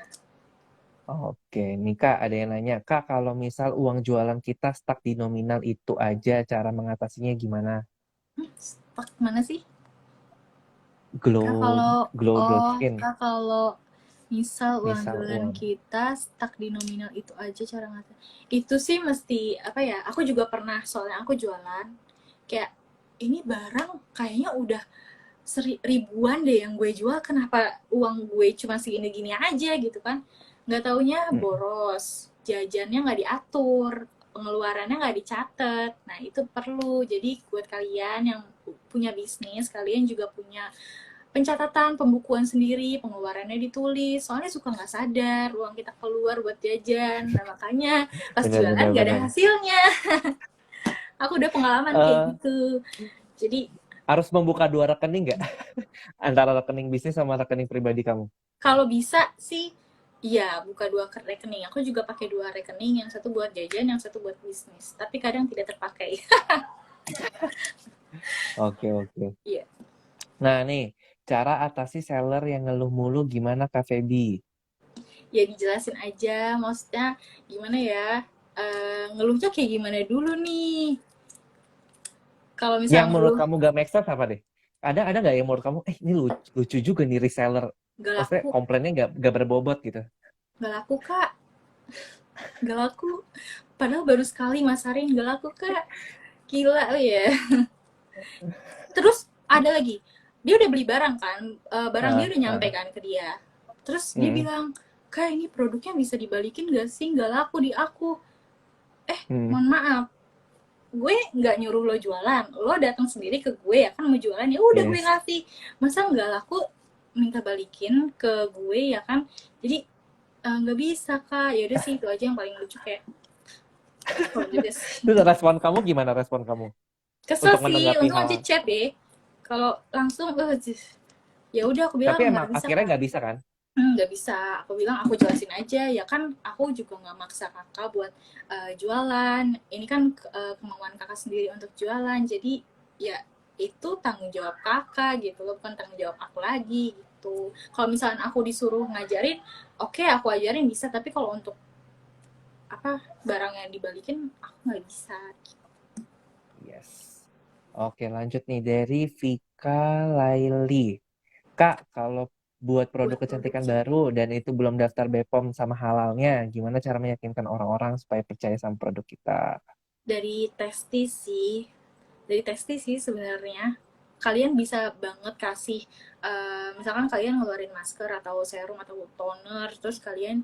Oke, nih Kak, ada yang nanya, Kak, kalau misal uang jualan kita stuck di nominal itu aja, cara mengatasinya gimana? Stuck mana sih kak Glow, kalau, glow oh skin, kak kalau misal uang misal jualan uang. kita stuck di nominal itu aja, cara ngatur itu sih mesti apa ya, aku juga pernah soalnya aku jualan kayak, ini barang kayaknya udah ribuan deh yang gue jual, kenapa uang gue cuma segini gini aja gitu kan. Nggak taunya Mm-mm. boros, jajannya nggak diatur, pengeluarannya nggak dicatat. Nah itu perlu, jadi buat kalian yang punya bisnis, kalian juga punya pencatatan, pembukuan sendiri, pengeluarannya ditulis, soalnya suka nggak sadar uang kita keluar buat jajan. Nah makanya pas Bener, jualan bener, nggak ada bener. hasilnya. Aku udah pengalaman kayak Eh, gitu. Jadi harus membuka dua rekening nggak? Antara rekening bisnis sama rekening pribadi kamu? kalau bisa sih, iya buka dua rekening. Aku juga pakai dua rekening, yang satu buat jajan, yang satu buat bisnis. Tapi kadang tidak terpakai. Oke, oke. Iya. Nah nih, cara atasi seller yang ngeluh mulu gimana Kak Feby? Ya dijelasin aja, maksudnya gimana ya, ngeluhnya kayak gimana dulu nih. Kalau Yang misalnya menurut ngeluh kamu gak make sense apa deh? Ada nggak yang menurut kamu, ini lucu, lucu juga nih reseller. gak Maksudnya laku, komplainnya gak berbobot gitu. gak laku kak, gak laku. Padahal baru sekali masarin gak laku kak. Gila oh ya. Terus ada lagi, dia udah beli barang kan, barang dia Ah, udah nyampe ah, kan ke dia. Terus dia hmm, bilang, kak ini produknya bisa dibalikin gak sih? Gak laku di aku. hmm, Mohon maaf, gue nggak nyuruh lo jualan, lo datang sendiri ke gue ya kan mau jualan, ya udah gue yes. kasih. Masa nggak laku minta balikin ke gue ya kan? Jadi nggak bisa kak. Ya udah sih, itu aja yang paling lucu, kayak kesel juga sih. Terus respon kamu gimana respon kamu Kesel untuk sih, menanggapi untung hal? aja chat deh. Kalau langsung ya udah aku Tapi bilang emang nggak bisa akhirnya kak. nggak bisa kan? Nggak bisa, aku bilang aku jelasin aja ya kan, aku juga nggak maksa kakak buat jualan. Ini kan kemauan kakak sendiri untuk jualan, jadi ya itu tanggung jawab kakak gitu loh, bukan tanggung jawab aku lagi gitu. Kalau misalnya aku disuruh ngajarin, oke aku ajarin bisa, tapi kalau untuk apa barang yang dibalikin aku nggak bisa. Yes. Oke, lanjut nih dari Vika Laili. Kak, kalau buat produk Buat produk kecantikan cantik baru dan itu belum daftar BPOM sama halalnya, gimana cara meyakinkan orang-orang supaya percaya sama produk kita? dari testis sih, dari testis sih sebenarnya. Kalian bisa banget kasih, misalkan kalian ngeluarin masker atau serum atau toner, terus kalian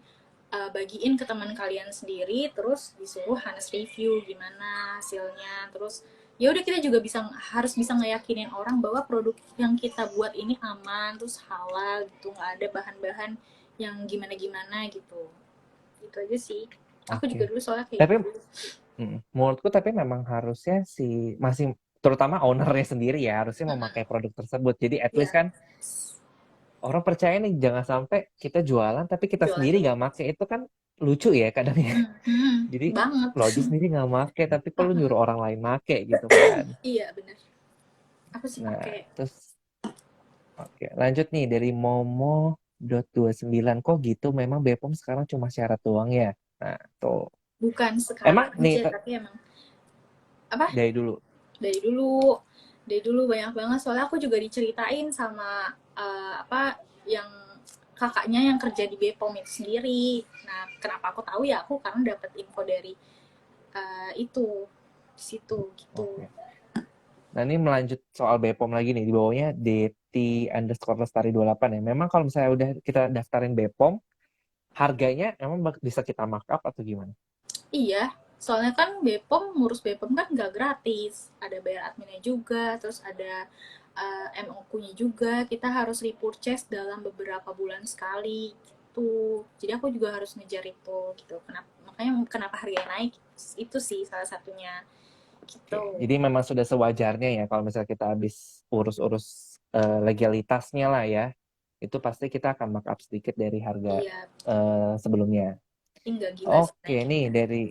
bagiin ke teman kalian sendiri, terus disuruh Hanes review gimana hasilnya. Terus ya udah, kita juga harus bisa ngeyakinin orang bahwa produk yang kita buat ini aman, terus halal gitu, nggak ada bahan-bahan yang gimana-gimana gitu. Itu aja sih. Aku juga Oke. dulu soalnya kayak Tapi gitu. menurutku tapi memang harusnya si masih terutama ownernya sendiri ya harusnya memakai produk tersebut. Jadi at least Ya, kan orang percaya nih jangan sampai kita jualan tapi kita jualan sendiri dulu. nggak make itu kan lucu ya kadang ya. Jadi Banget. lo aja sendiri nggak make tapi kalau Mm-mm. nyuruh orang lain make gitu kan. Iya bener. Aku sih Nah, pakai. terus oke, lanjut nih dari Momo.29 kok gitu memang BPOM sekarang cuma syarat doang ya. Nah, tuh. Bukan sekarang Emang nih aja, tapi emang apa, dari dulu. dari dulu, dari dulu banyak banget. Soalnya aku juga diceritain sama apa yang kakaknya yang kerja di Bepom itu sendiri. Nah, kenapa aku tahu ya, aku karena dapat info dari itu di situ gitu. Oke. Nah, ini melanjut soal BPOM lagi nih. Di bawahnya DT_Lestari 28 ya. Memang kalau misalnya udah kita daftarin BPOM, harganya emang bisa kita markup atau gimana? Iya, soalnya kan Bepom, ngurus Bepom kan nggak gratis. Ada bayar adminnya juga, terus ada MOQ-nya juga. Kita harus repurchase dalam beberapa bulan sekali gitu. Jadi aku juga harus ngejar itu gitu. Makanya kenapa harganya naik, itu sih salah satunya Oke. gitu. Jadi memang sudah sewajarnya ya kalau misalnya kita habis urus-urus legalitasnya lah ya. Itu pasti kita akan markup sedikit dari harga Iya, sebelumnya. tapi nggak gila sih Oke, nih naikinnya. dari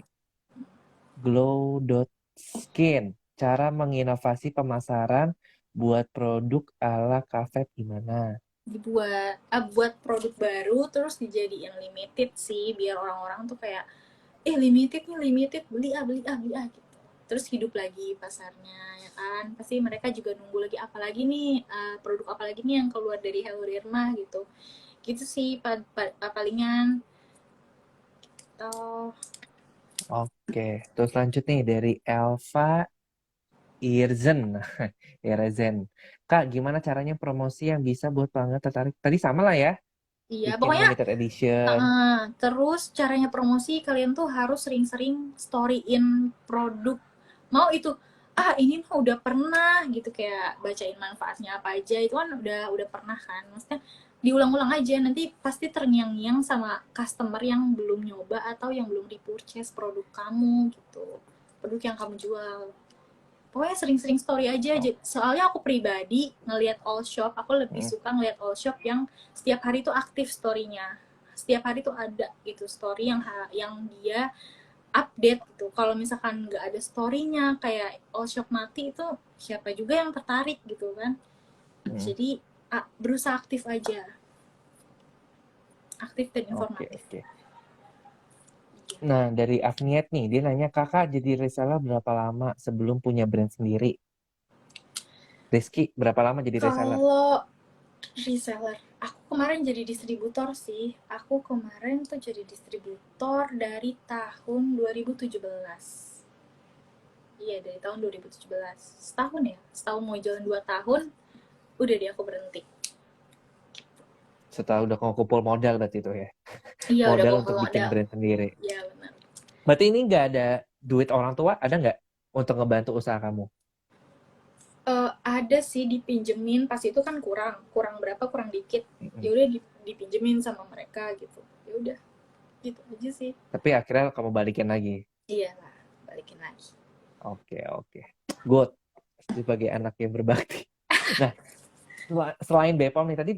Glow.Skin. Cara menginovasi pemasaran buat produk ala kafe gimana? Buat produk baru terus dijadiin limited sih, biar orang-orang tuh kayak limited nih, limited, beli ah, beli ah, beli ah gitu. Terus hidup lagi pasarnya ya kan, pasti mereka juga nunggu lagi apa lagi nih, produk apa lagi nih yang keluar dari Hello Derma gitu. Gitu sih palingan toh. Oke, terus lanjut nih dari Elva Irzen. Irzen. Kak, gimana caranya promosi yang bisa buat pelanggan tertarik? Tadi sama lah ya, Iya bikin pokoknya. limited edition. Terus caranya promosi, kalian tuh harus sering-sering storyin produk. Mau itu, ini mah udah pernah gitu, kayak bacain manfaatnya apa aja, itu kan udah pernah kan. Maksudnya diulang-ulang aja, nanti pasti terngiang-ngiang sama customer yang belum nyoba atau yang belum repurchase produk kamu gitu. Produk yang kamu jual. Pokoknya sering-sering story aja. Oh, Soalnya aku pribadi ngelihat all shop, aku lebih mm, suka ngelihat all shop yang setiap hari tuh aktif storynya. Setiap hari tuh ada gitu story yang dia update gitu. Kalau misalkan nggak ada storynya, kayak all shop mati, itu siapa juga yang tertarik gitu kan. Hmm. Jadi berusaha aktif aja, aktif dan Oke, informatif. oke. Gitu. Nah, dari Agniet nih, dia nanya, kakak jadi reseller berapa lama sebelum punya brand sendiri? Rizky, berapa lama jadi reseller? Kalau reseller, aku kemarin jadi distributor sih. Aku kemarin tuh jadi distributor dari tahun 2017. Iya, dari tahun 2017. Setahun ya? Setahun mau jalan 2 tahun, udah deh aku berhenti. Setelah udah kumpul modal berarti itu ya. Iya, udah Modal kumpul untuk bikin modal. brand sendiri. Iya, benar. Berarti ini nggak ada duit orang tua, ada nggak untuk ngebantu usaha kamu? Ada sih dipinjemin, pas itu kan kurang. Kurang berapa? Kurang dikit. Ya Mm-mm. udah dipinjemin sama mereka gitu. Ya udah, gitu aja sih. Tapi akhirnya kamu balikin lagi. Iya lah, balikin lagi. Oke, oke. Good. Sebagai anak yang berbakti. Nah, selain Bepom nih tadi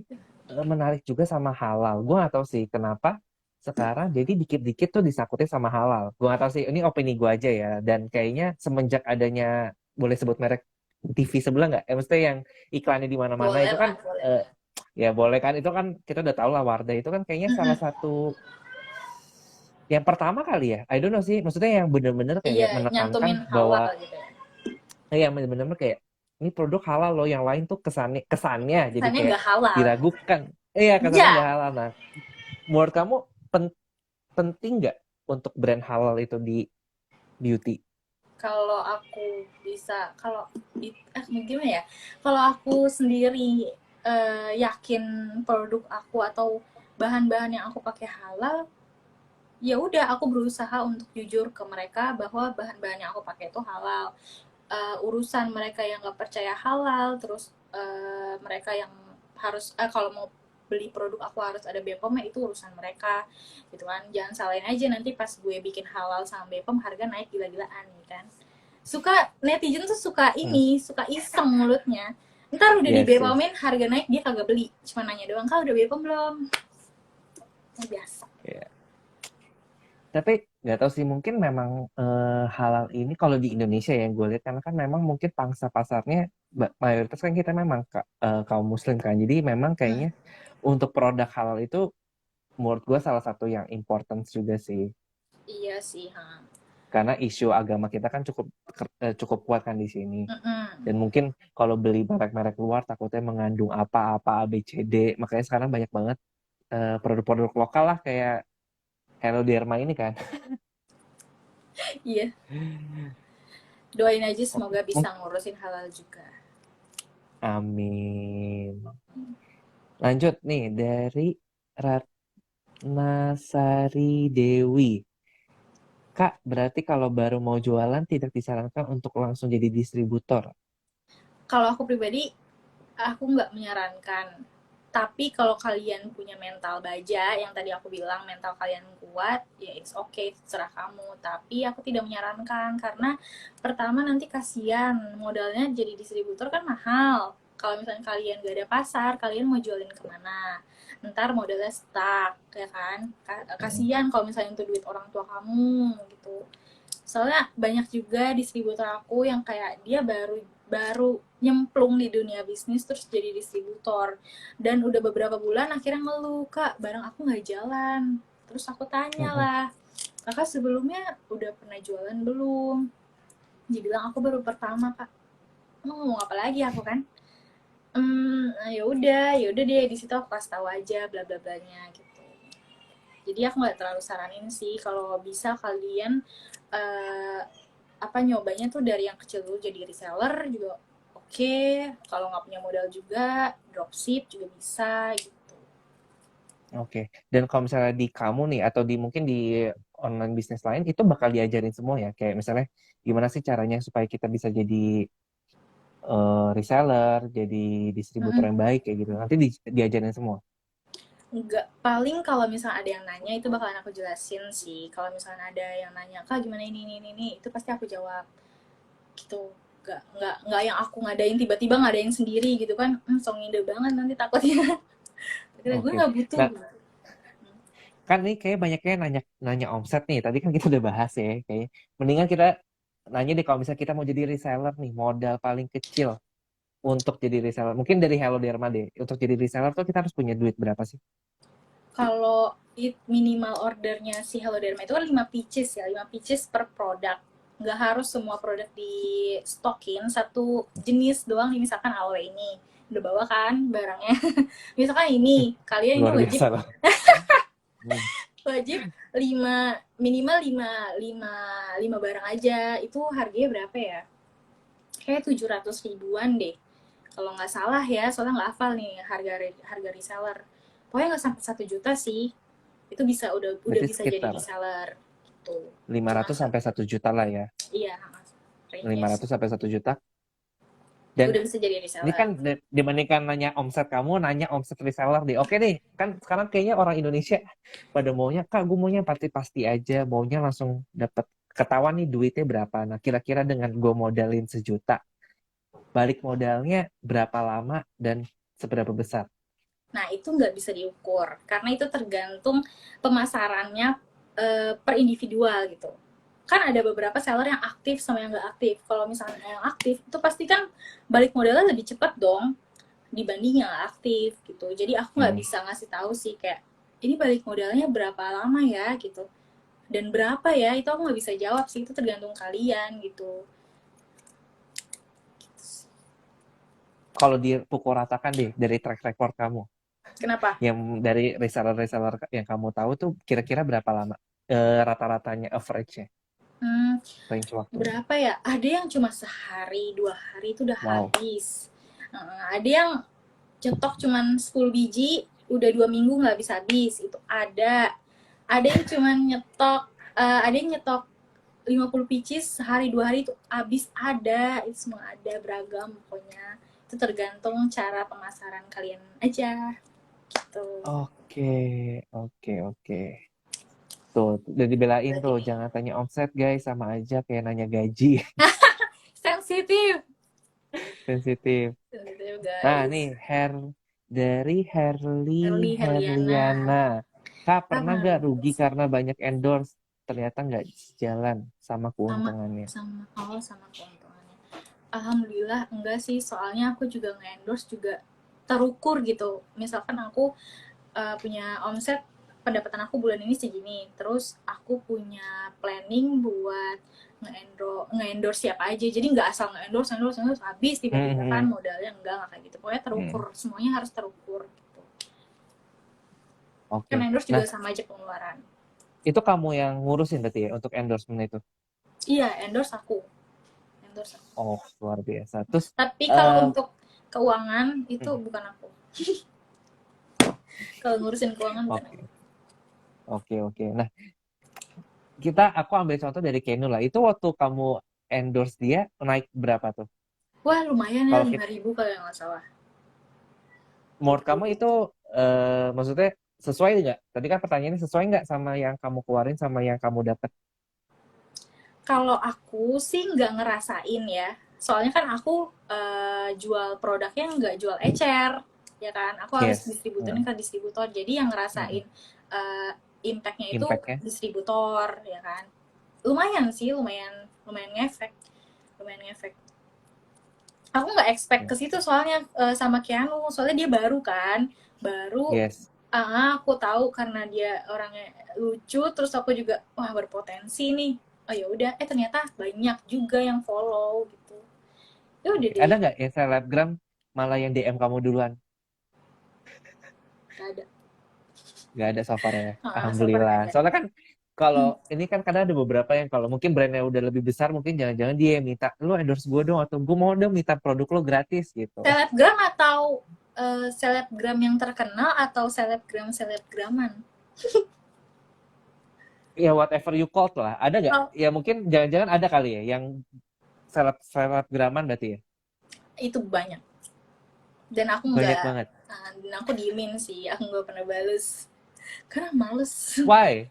menarik juga sama halal. Gue nggak tahu sih kenapa sekarang jadi dikit-dikit tuh disakutin sama halal. Gue nggak tahu sih, ini opini gue aja ya. Dan kayaknya semenjak adanya, boleh sebut merek TV sebelah nggak? Maksudnya yang iklannya di mana-mana Boleh itu lah, kan boleh eh, lah. ya boleh kan? Itu kan kita udah tahu lah Wardah itu kan kayaknya salah Mm-mm. satu yang pertama kali ya. I don't know sih. Maksudnya yang bener-bener Iya, kayak menekankan nyantumin bahwa halal gitu ya. yang bener-bener kayak ini produk halal loh, yang lain tuh kesannya jadi Kesannya kayak nggak halal. diragukan. Iya, kesannya Iya, nggak halal. Nah, menurut kamu penting nggak untuk brand halal itu di beauty? kalau aku bisa, kalau gimana ya, kalau aku sendiri yakin produk aku atau bahan-bahan yang aku pakai halal, ya udah aku berusaha untuk jujur ke mereka bahwa bahan-bahan yang aku pakai itu halal. Urusan mereka yang nggak percaya halal, terus mereka yang harus kalau mau beli produk aku harus ada BPOM, itu urusan mereka gitu kan. Jangan salahin aja nanti pas gue bikin halal sama BPOM harga naik gila-gilaan nih kan. Suka netizen tuh suka Hmm, ini, suka iseng mulutnya. Ntar udah di iya sih. BPOM-in harga naik dia kagak beli, cuma nanya doang, kak udah BPOM belum. Biasa. Iya. Tapi nggak tahu sih, mungkin memang halal ini kalau di Indonesia ya gue lihat karena kan memang mungkin pangsa pasarnya mayoritas kan kita memang kaum muslim kan. Jadi memang kayaknya untuk produk halal itu menurut gue salah satu yang important juga sih. Iya sih, ha. Karena isu agama kita kan cukup kuat kan di sini. Mm-mm. Dan mungkin kalau beli merek-merek luar takutnya mengandung apa-apa A B C D. Makanya sekarang banyak banget produk-produk lokal lah kayak Hello Derma ini kan. Iya, doain aja Oke. semoga bisa ngurusin halal juga. Amin. Lanjut nih dari Ratnasari Dewi. Kak, berarti kalau baru mau jualan tidak disarankan untuk langsung jadi distributor. Kalau aku pribadi, aku nggak menyarankan. Tapi kalau kalian punya mental baja, yang tadi aku bilang mental kalian kuat, ya it's okay, terserah kamu. Tapi aku tidak menyarankan, karena pertama nanti kasihan, modalnya jadi distributor kan mahal. Kalau misalnya kalian gak ada pasar, kalian mau jualin kemana? Ntar modalnya stuck, ya kan? Mm-mm. Kasihan kalau misalnya itu duit orang tua kamu, gitu. Soalnya banyak juga distributor aku yang kayak dia baru baru nyemplung di dunia bisnis terus jadi distributor, dan udah beberapa bulan akhirnya ngeluh, kak barang aku nggak jalan. Terus aku tanya Mm-mm. lah, kakak sebelumnya udah pernah jualan belum? Dia bilang aku baru pertama kak. Mau ngomong apa lagi aku kan. Ya udah deh, di situ aku kasih tahu aja bla bla blanya gitu. Jadi aku nggak terlalu saranin sih, kalau bisa kalian eh, nyobanya tuh dari yang kecil dulu jadi reseller juga oke. Kalau nggak punya modal juga dropship juga bisa gitu. Oke. Dan kalau misalnya di kamu nih atau di mungkin di online bisnis lain itu bakal diajarin semua ya. Kayak misalnya gimana sih caranya supaya kita bisa jadi reseller, jadi distributor Mm-mm. yang baik kayak gitu. Nanti diajarin semua. Nggak, paling kalau misalnya ada yang nanya itu bakalan aku jelasin sih. Kalau misalnya ada yang nanya kak gimana ini itu pasti aku jawab gitu. Nggak yang aku ngadain tiba-tiba ngadain sendiri gitu kan. So ngide banget nanti takutnya. Kira gue Oke. nggak butuh Nah, gitu. kan nih kayak banyaknya nanya nanya omset nih. Tadi kan kita udah bahas ya. Kayak mendingan kita nanya deh kalau misalnya kita mau jadi reseller nih, modal paling kecil untuk jadi reseller? Mungkin dari Hello Derma deh. Untuk jadi reseller tuh kita harus punya duit berapa sih? Kalau minimal ordernya si Hello Derma itu kan 5 pieces ya, 5 pieces per produk. Nggak harus semua produk di stokin, satu jenis doang nih, misalkan aloe ini. Udah bawa kan barangnya. Misalkan ini, kalian ini Luar wajib biasa loh. Hmm. wajib 5 minimal 5 5 5 barang aja. Itu harganya berapa ya? Kayak 700 ribuan deh. Kalau nggak salah ya, soalnya nggak hafal nih harga harga reseller. Pokoknya nggak sampai 1 juta sih. Itu bisa udah Berarti bisa jadi sekitar reseller gitu. 500 Termasuk sampai 1 juta lah ya. iya, range-nya 500 sih. sampai 1 juta. Dan Udah bisa jadi ini reseller. kan dibandingkan nanya omset kamu, nanya omset reseller deh. Oke nih, kan sekarang kayaknya orang Indonesia pada maunya, Kak, gue maunya pasti-pasti aja, maunya langsung dapat ketahuan nih duitnya berapa. Nah, kira-kira dengan gue modalin 1 juta, balik modalnya berapa lama dan seberapa besar? Nah, itu nggak bisa diukur karena itu tergantung pemasarannya per individual gitu. Kan ada beberapa seller yang aktif sama yang nggak aktif. Kalau misalnya yang aktif itu pasti kan balik modalnya lebih cepat dong dibanding yang nggak aktif gitu. Jadi aku nggak Hmm. bisa ngasih tahu sih kayak ini balik modalnya berapa lama ya gitu. Dan berapa ya itu aku nggak bisa jawab sih, itu tergantung kalian gitu. Kalau dipukul ratakan deh dari track record kamu, Kenapa? yang dari reseller-reseller yang kamu tahu tuh kira-kira berapa lama rata-ratanya average-nya, Hmm, range waktunya? berapa ya? Ada yang cuma sehari, 2 hari itu udah Wow. habis. Ada yang cetok cuman 10 biji, udah 2 minggu nggak habis-habis. Itu ada. Ada yang cuman nyetok, ada yang nyetok 50 pieces sehari 2 hari itu habis, ada. Itu semua ada, beragam pokoknya. Itu tergantung cara pemasaran kalian aja gitu. Oke, oke, oke. Tuh, udah dibelain tuh, Jadi jangan tanya omset guys, sama aja kayak nanya gaji. sensitif. Sensitif. Sensitif Nah, nih, guys. dari Herli Herliana. Herliana. Kak, pernah Apa gak rugi sih? karena banyak endorse? Ternyata nggak jalan sama sama keuntungannya. sama keuntungannya, alhamdulillah enggak sih, soalnya aku juga nge-endorse juga terukur gitu. Misalkan aku punya omset, pendapatan aku bulan ini segini, terus aku punya planning buat nge-endorse siapa aja, jadi nggak asal nge-endorse endorse endorse habis Hmm, tiba-tiba hmm, kan hmm. modalnya, enggak kayak gitu, pokoknya terukur, Hmm, semuanya harus terukur gitu. Kan oke. endorse juga Nah, sama aja pengeluaran. itu kamu yang ngurusin berarti ya untuk endorsement itu? Iya, endorse aku. Oh, luar biasa. Terus, Tapi kalau eh, untuk keuangan itu hmm, bukan aku. Kalau ngurusin keuangan bukan aku. oke, oke, oke. Nah, aku ambil contoh dari Kenu lah. Itu waktu kamu endorse dia, naik berapa tuh? Wah, lumayan ya, Kalau 5.000 kalau nggak salah. menurut kamu itu maksudnya sesuai nggak? Tadi kan pertanyaannya sesuai nggak sama yang kamu keluarin sama yang kamu dapat? Kalau aku sih nggak ngerasain ya. Soalnya kan aku jual produknya nggak jual ecer, ya kan. Aku harus Yes. distributorin Hmm. ke distributor. Jadi yang Hmm. ngerasain impactnya itu Impact-nya. distributor, ya kan. Lumayan sih, lumayan lumayan ngefek, lumayan ngefek. Aku nggak expect ke situ soalnya sama Keanu, soalnya dia baru kan, baru. Yes. Aku tahu karena dia orangnya lucu, terus aku juga wah berpotensi nih. Oh ya udah, ternyata banyak juga yang follow gitu. Ya udah Oke. deh, Ada nggak yang selebgram malah yang DM kamu duluan? gak ada. Nggak ada so far ya. So far Alhamdulillah. gak ada. Soalnya kan kalau ini kan kadang ada beberapa yang kalau mungkin brandnya udah lebih besar, mungkin jangan-jangan dia yang minta lu endorse gue dong atau gue mau dong minta produk lo gratis gitu. Selebgram atau selebgram yang terkenal atau selebgram selebgraman? Ya whatever you call lah. Ada nggak? Oh, Ya mungkin jangan-jangan ada kali ya yang selebgraman berarti ya. itu banyak. Dan aku Banyak nggak, banget. dan aku diemin sih, aku nggak pernah bales karena males. Why?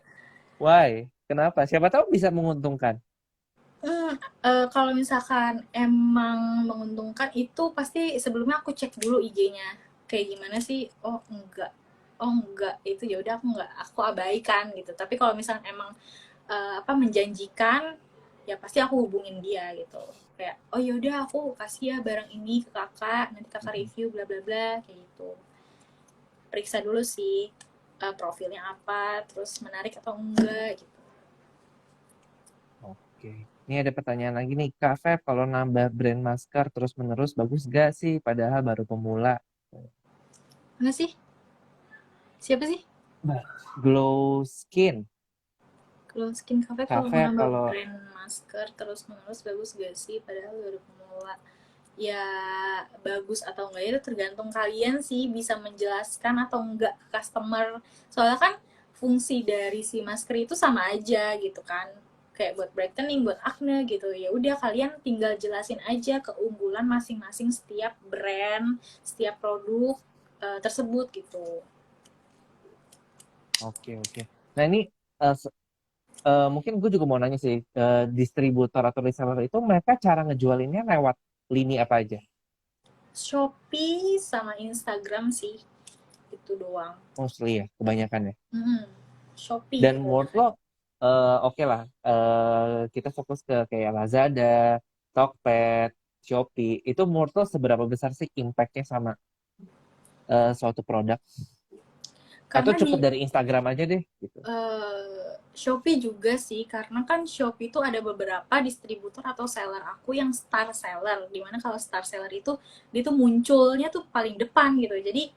Why? Kenapa? Siapa tahu bisa menguntungkan. Kalau misalkan emang menguntungkan itu pasti sebelumnya aku cek dulu IG-nya. Kayak gimana sih? Oh, enggak. Oh, enggak. Itu ya udah aku enggak, aku abaikan gitu. Tapi kalau misalkan emang menjanjikan, ya pasti aku hubungin dia gitu. Kayak, oh yaudah aku kasih ya barang ini ke kakak, nanti kakak review bla bla bla kayak gitu. Periksa dulu sih profilnya apa, terus menarik atau enggak gitu. Oke. Ini ada pertanyaan lagi nih, Kak Feb, kalau nambah brand masker terus-menerus bagus gak sih? Padahal baru pemula. Mana sih? Siapa sih? Bah, Glow Skin. Glow Skin Cafe Kak kalau mau Feb, nambah kalau brand masker terus menerus bagus gak sih? Padahal baru pemula. Ya bagus atau enggak itu tergantung kalian sih bisa menjelaskan atau enggak ke customer. Soalnya kan fungsi dari si masker itu sama aja gitu kan. Kayak buat brightening, buat acne gitu. Ya udah kalian tinggal jelasin aja keunggulan masing-masing setiap brand, setiap produk tersebut gitu. oke oke. Nah ini mungkin gue juga mau nanya sih, distributor atau reseller itu mereka cara ngejualinnya lewat lini apa aja? Shopee sama Instagram sih itu doang. Mostly ya, kebanyakan ya. Shopee Dan menurut kebanyakan. lo, oke lah, kita fokus ke kayak Lazada, Tokped, Shopee. Itu menurut lo seberapa besar sih impact-nya sama suatu produk? Atau Karena cukup di dari Instagram aja deh, gitu. Shopee juga sih, karena kan Shopee itu ada beberapa distributor atau seller aku yang star seller, dimana kalau star seller itu dia tuh munculnya tuh paling depan gitu, jadi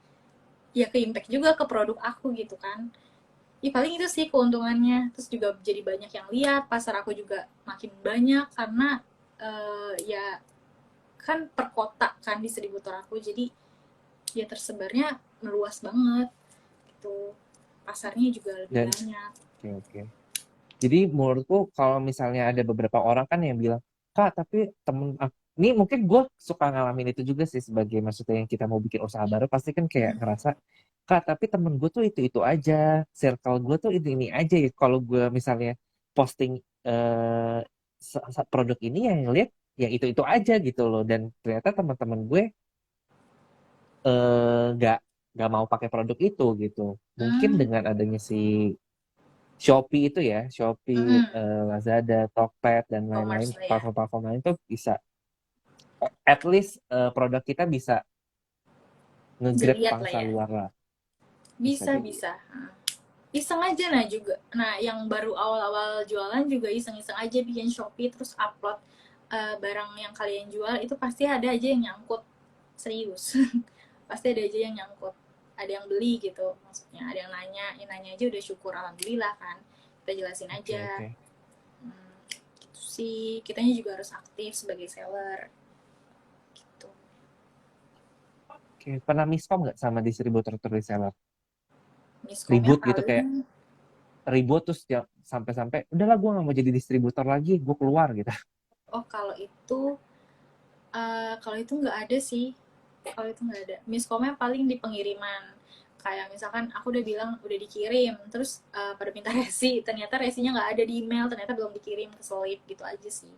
ya ke impact juga ke produk aku gitu kan. Ya paling itu sih keuntungannya, terus juga jadi banyak yang lihat, pasar aku juga makin banyak karena ya kan per kota kan distributor aku, jadi ya tersebarnya meluas banget gitu, pasarnya juga lebih Dan, banyak. oke, oke. Jadi menurutku kalau misalnya ada beberapa orang kan yang bilang, Kak, tapi temen aku, ini mungkin gue suka ngalamin itu juga sih sebagai maksudnya yang kita mau bikin usaha baru pasti kan kayak ngerasa, Kak, tapi temen gue tuh itu aja, circle gue tuh ini aja ya. Kalau gue misalnya posting eh, produk ini yang lihat ya itu aja gitu loh. Dan ternyata teman-teman gue nggak mau pakai produk itu gitu. Mungkin Hmm, dengan adanya si Shopee itu ya, Shopee, mm-mm. Lazada, Tokped, dan lain-lain, E-commerce lah ya. platform-platform lain tuh bisa, at least produk kita bisa nge-grab Dilihat lah pangsa ya. luar lah, bisa Bisa, jadi. bisa. Iseng aja nah juga. Nah, yang baru awal-awal jualan juga iseng-iseng aja bikin Shopee terus upload barang yang kalian jual itu pasti ada aja yang nyangkut. Serius. Pasti ada aja yang nyangkut. Ada yang beli gitu maksudnya. Ada yang nanya, ya nanya aja udah syukur alhamdulillah kan. Kita jelasin Oke, aja. oke. Gitu sih. Kitanya juga harus aktif sebagai seller gitu. Oke, pernah miskom nggak sama distributor atau reseller? Miskomnya Ribut gitu, kayak paling ribut terus ya, sampai-sampai, udahlah gue nggak mau jadi distributor lagi, gue keluar gitu. oh kalau itu nggak ada sih, kalau itu nggak ada miskomnya paling di pengiriman, kayak misalkan aku udah bilang udah dikirim terus pada minta resi, ternyata resinya nggak ada di email, ternyata belum dikirim, keselip gitu aja sih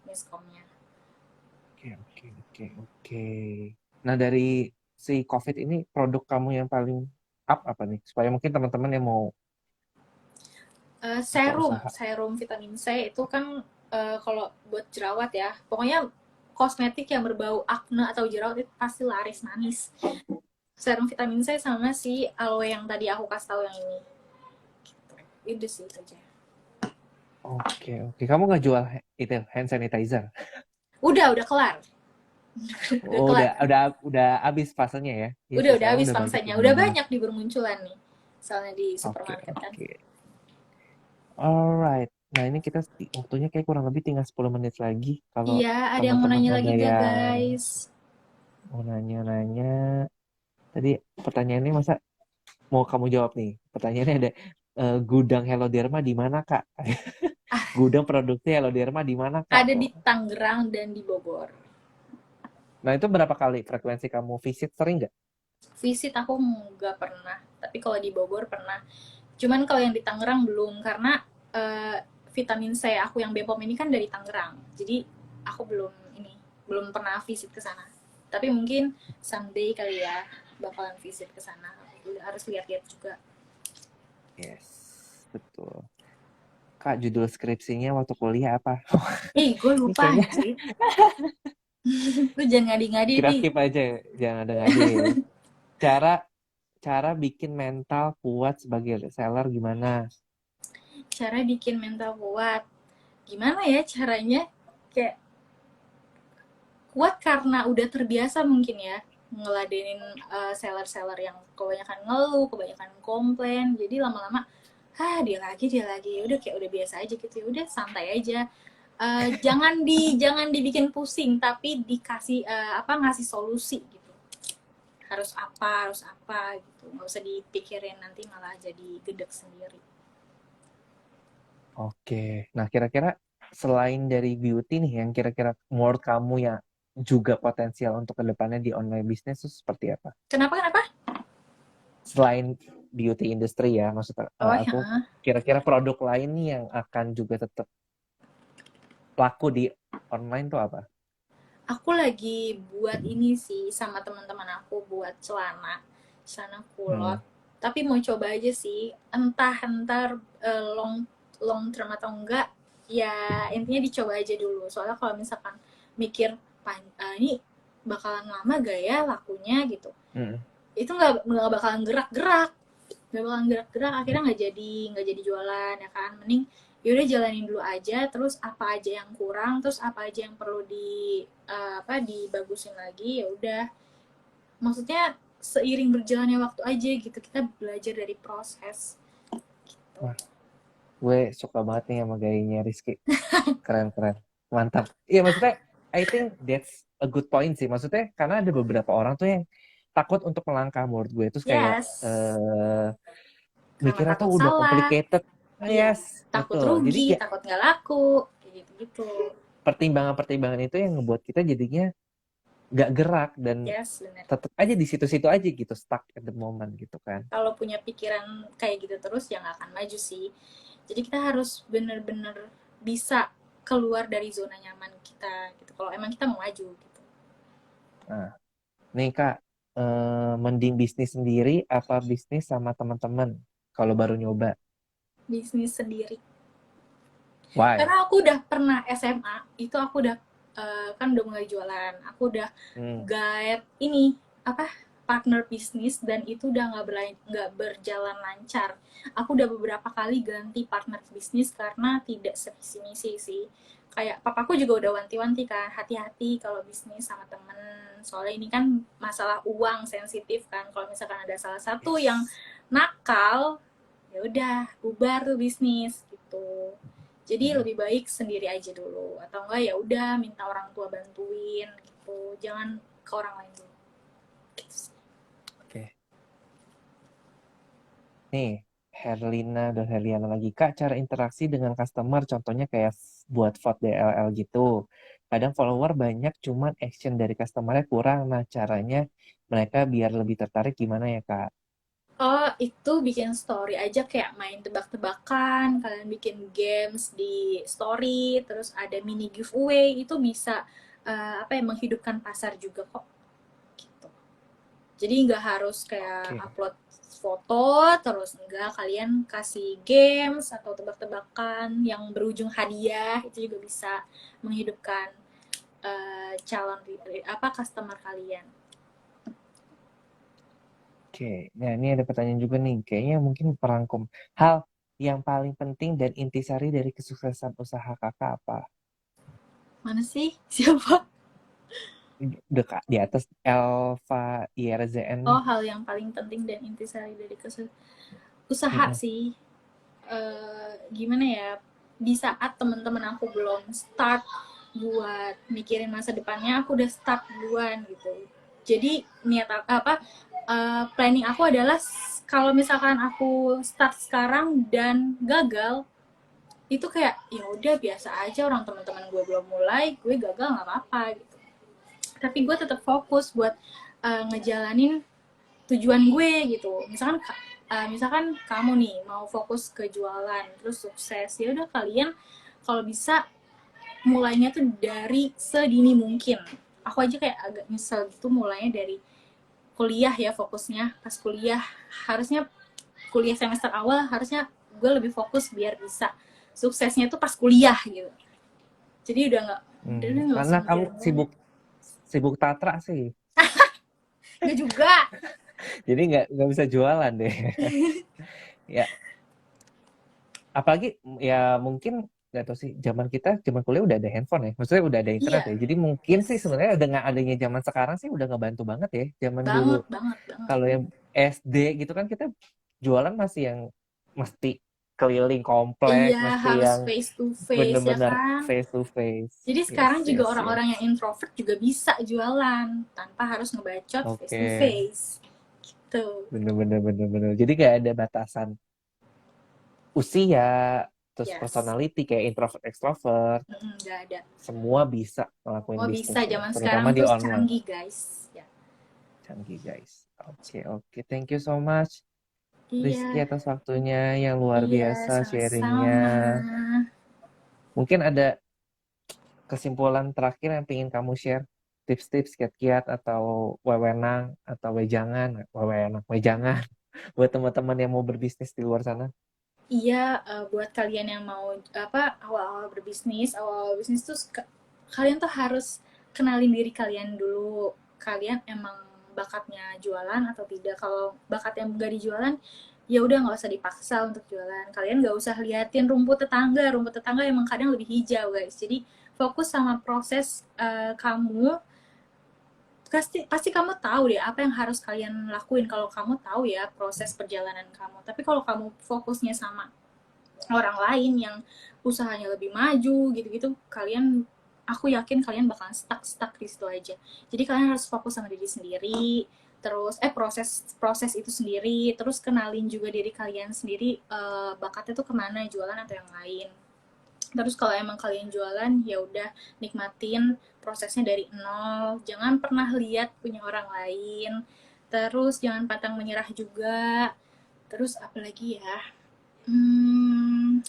miskomnya. Oke, oke, oke, oke. Nah, dari si COVID ini, produk kamu yang paling up apa nih? Supaya mungkin teman-teman yang mau buka Serum usaha. serum vitamin C itu kan kalau buat jerawat ya, pokoknya kosmetik yang berbau acne atau jerawat itu pasti laris manis. Serum vitamin C sama si aloe yang tadi aku kasih tahu yang ini, itu sih itu aja. Oke, oke. Kamu nggak jual itu hand sanitizer? Udah kelar. Udah Oh, kelar. udah habis fasenya ya. Iya sih, Udah sekarang habis udah banyak pangsanya, yang udah beli. banyak di bermunculan nih, misalnya di Oke, supermarket kan. oke. Alright. Nah, ini kita waktunya kayak kurang lebih tinggal 10 menit lagi. Kalau Iya, ada yang mau teman-teman nanya lagi ada gak yang guys? mau nanya-nanya, tadi pertanyaannya masa mau kamu jawab nih? Pertanyaannya ada, gudang Hello Derma di mana, Kak? Gudang produksi Hello Derma di mana, Kak? Ada di Oh. Tangerang dan di Bogor. Nah, itu berapa kali frekuensi kamu visit, sering nggak? Visit aku nggak pernah, tapi kalau di Bogor pernah. Cuman kalau yang di Tangerang belum, karena eh, vitamin C aku yang Bepom ini kan dari Tangerang, jadi aku belum pernah visit ke sana. Tapi mungkin someday kali ya bakalan visit ke sana. Harus lihat-lihat juga. Yes, betul. Kak, judul skripsinya waktu kuliah apa? Gue Ini lupa kayaknya anjir. Lu jangan ngadi-ngadi kita di. skip aja, jangan ada ngadil. Cara cara bikin mental kuat sebagai reseller gimana? Cara bikin mental kuat. Gimana ya caranya? Kayak kuat karena udah terbiasa mungkin ya ngeladenin seller-seller yang kebanyakan ngeluh, kebanyakan komplain. Jadi lama-lama, dia lagi. Ya udah kayak udah biasa aja gitu. Ya udah santai aja. Jangan dibikin pusing, tapi dikasih ngasih solusi gitu. Harus apa gitu. Nggak usah dipikirin nanti malah jadi gedek sendiri. Oke. Nah, kira-kira selain dari beauty nih yang kira-kira menurut kamu yang juga potensial untuk kedepannya di online bisnis itu seperti apa? Kenapa? Selain beauty industry ya, maksudnya Oh aku ya, kira-kira produk lain nih yang akan juga tetap laku di online tuh apa? aku lagi buat ini sih sama teman-teman aku buat celana kulot. Hmm. Tapi mau coba aja sih, entah entar long long term atau enggak, ya intinya dicoba aja dulu. Soalnya kalau misalkan mikir ini bakalan lama gak ya lakunya gitu, Hmm. itu nggak bakalan gerak-gerak, akhirnya nggak jadi jualan ya kan. Mending yaudah jalanin dulu aja, terus apa aja yang kurang, terus apa aja yang perlu dibagusin lagi, ya udah. Maksudnya seiring berjalannya waktu aja gitu, kita belajar dari proses gitu. Wah, gue suka banget nih sama gayanya Rizky. Keren-keren. Mantap. Iya, maksudnya I think that's a good point sih. Maksudnya karena ada beberapa orang tuh yang takut untuk melangkah menurut gue. Terus kayak Yes, karena mikirnya tuh takut udah salah. complicated. Ah, Iya, yes, takut betul. Jadi rugi, kayak takut nggak laku, kayak gitu-gitu. pertimbangan-pertimbangan itu yang ngebuat kita jadinya gak gerak dan Yes, bener. tetap aja di situ-situ aja gitu, stuck at the moment gitu kan. Kalau punya pikiran kayak gitu terus ya nggak akan maju sih. Jadi kita harus bener-bener bisa keluar dari zona nyaman kita gitu. Kalau emang kita mau maju gitu. Nah, nih Kak, mending bisnis sendiri apa bisnis sama teman-teman kalau baru nyoba? Bisnis sendiri. Why? Karena aku udah pernah SMA, itu aku udah kan udah mulai jualan. Aku udah Hmm. guide ini apa partner bisnis dan itu udah nggak berjalan lancar. Aku udah beberapa kali ganti partner bisnis karena tidak sevisi misi sih. Kayak papaku juga udah wanti-wanti kan, hati-hati kalau bisnis sama temen. Soalnya ini kan masalah uang sensitif kan. Kalau misalkan ada salah satu yang Yes. nakal, ya udah bubar tuh bisnis gitu. Jadi Hmm. lebih baik sendiri aja dulu, atau enggak ya udah minta orang tua bantuin gitu, jangan ke orang lain dulu gitu. Oke. Nih, Herlina dan Herliana lagi. Kak, cara interaksi dengan customer, contohnya kayak buat vote DLL gitu. Kadang follower banyak, cuman action dari customernya kurang. Nah, caranya mereka biar lebih tertarik gimana ya, Kak? Oh, itu bikin story aja kayak main tebak-tebakan, kalian bikin games di story, terus ada mini giveaway, itu bisa menghidupkan pasar juga kok gitu. Jadi nggak harus kayak Oke. upload foto terus, enggak, kalian kasih games atau tebak-tebakan yang berujung hadiah, itu juga bisa menghidupkan calon customer kalian. Oke. Nah, ini ada pertanyaan juga nih. Kayaknya mungkin perangkum. Hal yang paling penting dan intisari dari kesuksesan usaha kakak apa? Mana sih? Siapa? Dekat di atas Elva IRZN nih. Oh, hal yang paling penting dan intisari dari usaha Mm-mm. sih. Gimana ya? Di saat teman-teman aku belum start buat mikirin masa depannya, aku udah start duluan gitu. Jadi niat planning aku adalah kalau misalkan aku start sekarang dan gagal, itu kayak ya udah biasa aja, orang teman-teman gue belum mulai, gue gagal nggak apa-apa gitu. Tapi gue tetap fokus buat ngejalanin tujuan gue gitu. Misalkan kamu nih mau fokus ke jualan terus sukses, ya udah kalian kalau bisa mulainya tuh dari sedini mungkin. Aku aja kayak agak nyesel gitu mulainya dari kuliah ya, fokusnya pas kuliah. Harusnya kuliah semester awal harusnya gue lebih fokus biar bisa suksesnya tuh pas kuliah gitu. Jadi udah nggak Karena usah kamu ngejar banget. sibuk sibuk tatra sih. Nggak juga. Jadi nggak bisa jualan deh. Ya, apalagi ya mungkin nggak tahu sih, zaman kuliah udah ada handphone ya, maksudnya udah ada internet Iya, ya, jadi mungkin sih yes, sebenarnya dengan adanya zaman sekarang sih udah ngebantu banget ya. Zaman banget dulu banget banget. kalau yang SD gitu kan kita jualan masih yang mesti keliling komplek, Iya, mesti harus yang face to face ya bener-bener kan. face to face. Jadi Yes, sekarang juga yes, yes. orang-orang yang introvert juga bisa jualan tanpa harus ngebacot face Oke, to face. Gitu. bener-bener bener-bener, jadi kayak ada batasan usia, terus Yes. personality kayak introvert extrovert, Nggak ada. semua bisa ngelakuin Oh bisa, bisnis ya, zaman sekarang terutama di tuh online. canggih guys. Ya. Canggih guys. Oke, oke. Thank you so much, Rizky, Iya, atas waktunya yang luar iya, biasa, sharingnya. sama-sama. Mungkin ada kesimpulan terakhir yang ingin kamu share? Tips-tips, kiat-kiat, atau wewenang, atau wejangan, wewenang, wejangan, buat teman-teman yang mau berbisnis di luar sana. Iya, buat kalian yang mau apa awal-awal bisnis tuh kalian tuh harus kenalin diri kalian dulu. Kalian emang bakatnya jualan atau tidak? Kalau bakatnya nggak dijualan, ya udah nggak usah dipaksa untuk jualan. Kalian nggak usah liatin rumput tetangga. Rumput tetangga emang kadang lebih hijau guys. Jadi fokus sama proses kamu. Pasti pasti kamu tahu deh apa yang harus kalian lakuin kalau kamu tahu ya proses perjalanan kamu. Tapi kalau kamu fokusnya sama orang lain yang usahanya lebih maju gitu-gitu, aku yakin kalian bakal stuck di situ aja. Jadi kalian harus fokus sama diri sendiri, terus proses proses itu sendiri, terus kenalin juga diri kalian sendiri, bakatnya tuh kemana, jualan atau yang lain. Terus kalau emang kalian jualan, ya udah nikmatin prosesnya dari nol, jangan pernah lihat punya orang lain, terus jangan pantang menyerah juga. Terus apalagi ya,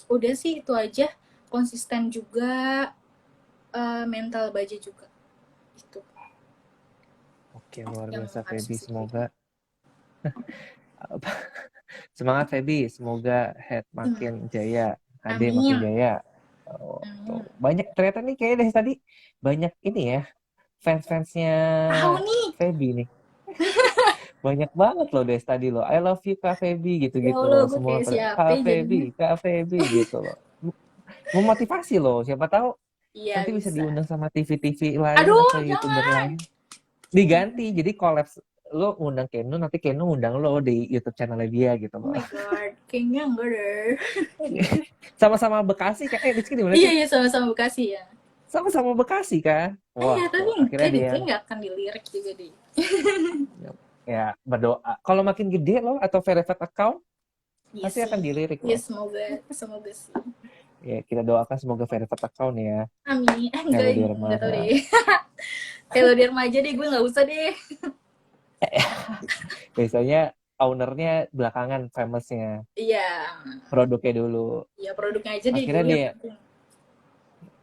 udah sih itu aja. Konsisten juga, mental baja juga. Itu Oke, luar yang biasa, harus Feby. bisa Semoga semangat, Feby. Semoga head gimana. makin jaya, HD makin Amin. jaya. Oh, tuh. Amin. Banyak ternyata nih kayaknya dari tadi banyak ini ya, fans-fansnya Tahu nih. Feby nih. Banyak banget loh dari tadi loh. I love you Kak Feby Ya gitu-gitu Allah, loh. gue Semua kayak pada siapa Kak Feby, jadinya. Kak Feby gitu loh. Memotivasi loh. Siapa tahu Iya nanti bisa bisa. diundang sama TV-TV lain Aduh, atau YouTuber jangan. lain. Jangan. Diganti. Jadi collabs, lo undang Kenu, nanti Kenu undang lo di YouTube channelnya dia gitu Oh loh. my god, kayaknya enggak deh. Sama-sama Bekasi kan? Rizky di mana Iya, sih? iya, sama-sama Bekasi ya. Sama-sama Bekasi kan? Iya, Wah, tapi tuh akhirnya kayak dia kayak nggak akan dilirik juga deh. ya berdoa. Kalau makin gede lo atau verified account Iya pasti sih. akan dilirik Ya loh. semoga, semoga sih. Ya kita doakan semoga verified account ya. Amin. Hello Enggak, Dirma. enggak tahu deh. Kalau di rumah aja deh, gue nggak usah deh. Biasanya ownernya belakangan famousnya. Iya, Produknya dulu. ya produknya aja deh Akhirnya dulu yang dia penting.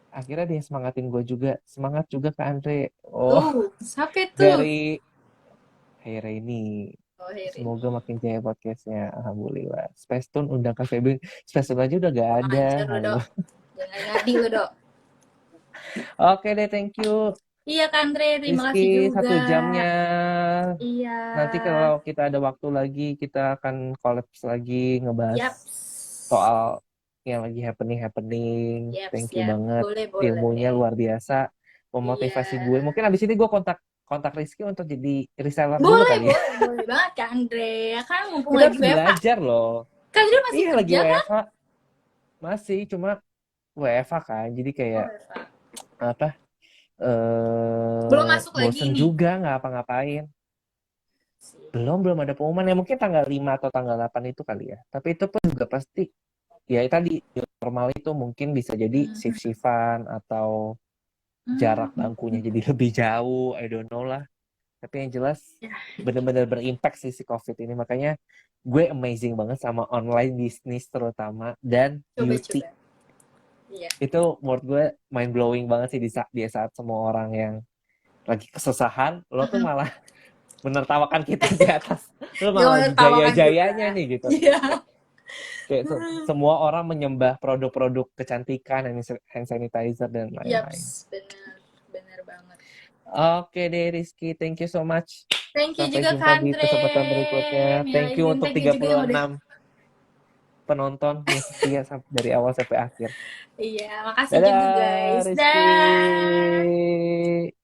akhirnya dia semangatin gue juga. Semangat juga ke Andre. Oh, Siapa tuh? dari Hey Rainy. Oh, Heri Semoga ini. makin jaya podcastnya. Alhamdulillah. Space Tune undang Kak Feby. Space Tune aja udah gak Kurang ada. ajar lo, Halo. Dok. Jangan ngadi lo, Dok. Oke deh, thank you. Iya, Kak Andre, terima Rizky, kasih juga. 1 jamnya. Iya. Nanti kalau kita ada waktu lagi, kita akan collapse lagi ngebahas Yaps. soal yang lagi happening. Yaps, Thank you yap. banget. Boleh, Ilmunya boleh. luar biasa. Iya. Memotivasi gue. Mungkin abis ini gue kontak Rizky untuk jadi reseller dulu Boleh, kali ya. boleh, boleh banget, Kak Andre. Ya kan, mumpung Kita lagi harus WFA. belajar loh. Kak Andre masih Iya lagi kerja kan? WFH. Masih, cuma WFH kan. Jadi Oh, kayak WFA. apa? Belum masuk lagi Bosen nih. juga nggak apa-ngapain. Belum ada pengumuman ya, mungkin tanggal 5 atau tanggal 8 itu kali ya. Tapi itu pun juga pasti ya tadi normal itu mungkin bisa jadi Hmm. shift-shiftan atau jarak Hmm. bangkunya jadi lebih jauh, I don't know lah. Tapi yang jelas Ya, benar-benar berimpact sih si COVID ini. Makanya gue amazing banget sama online bisnis terutama dan beauty. coba-coba. Iya. Itu menurut gue mind blowing banget sih di saat semua orang yang lagi kesusahan, lo tuh Mm-mm. malah menertawakan kita di atas. Lo Gak malah mau lagi tertawakan jaya-jayanya juga. nih gitu. Iya. Kayak semua orang menyembah produk-produk kecantikan, hand sanitizer dan lain-lain. Yaps, bener, bener banget. Oke deh Rizky, thank you so much. Thank you Sampai juga jumpa di kesempatan berikutnya. Kandre. Ya, Thank you izin untuk thank you juga yang udah. 36 penonton yang setia dari awal sampai akhir. Iya, makasih juga Dadah guys. Rizky. Dah.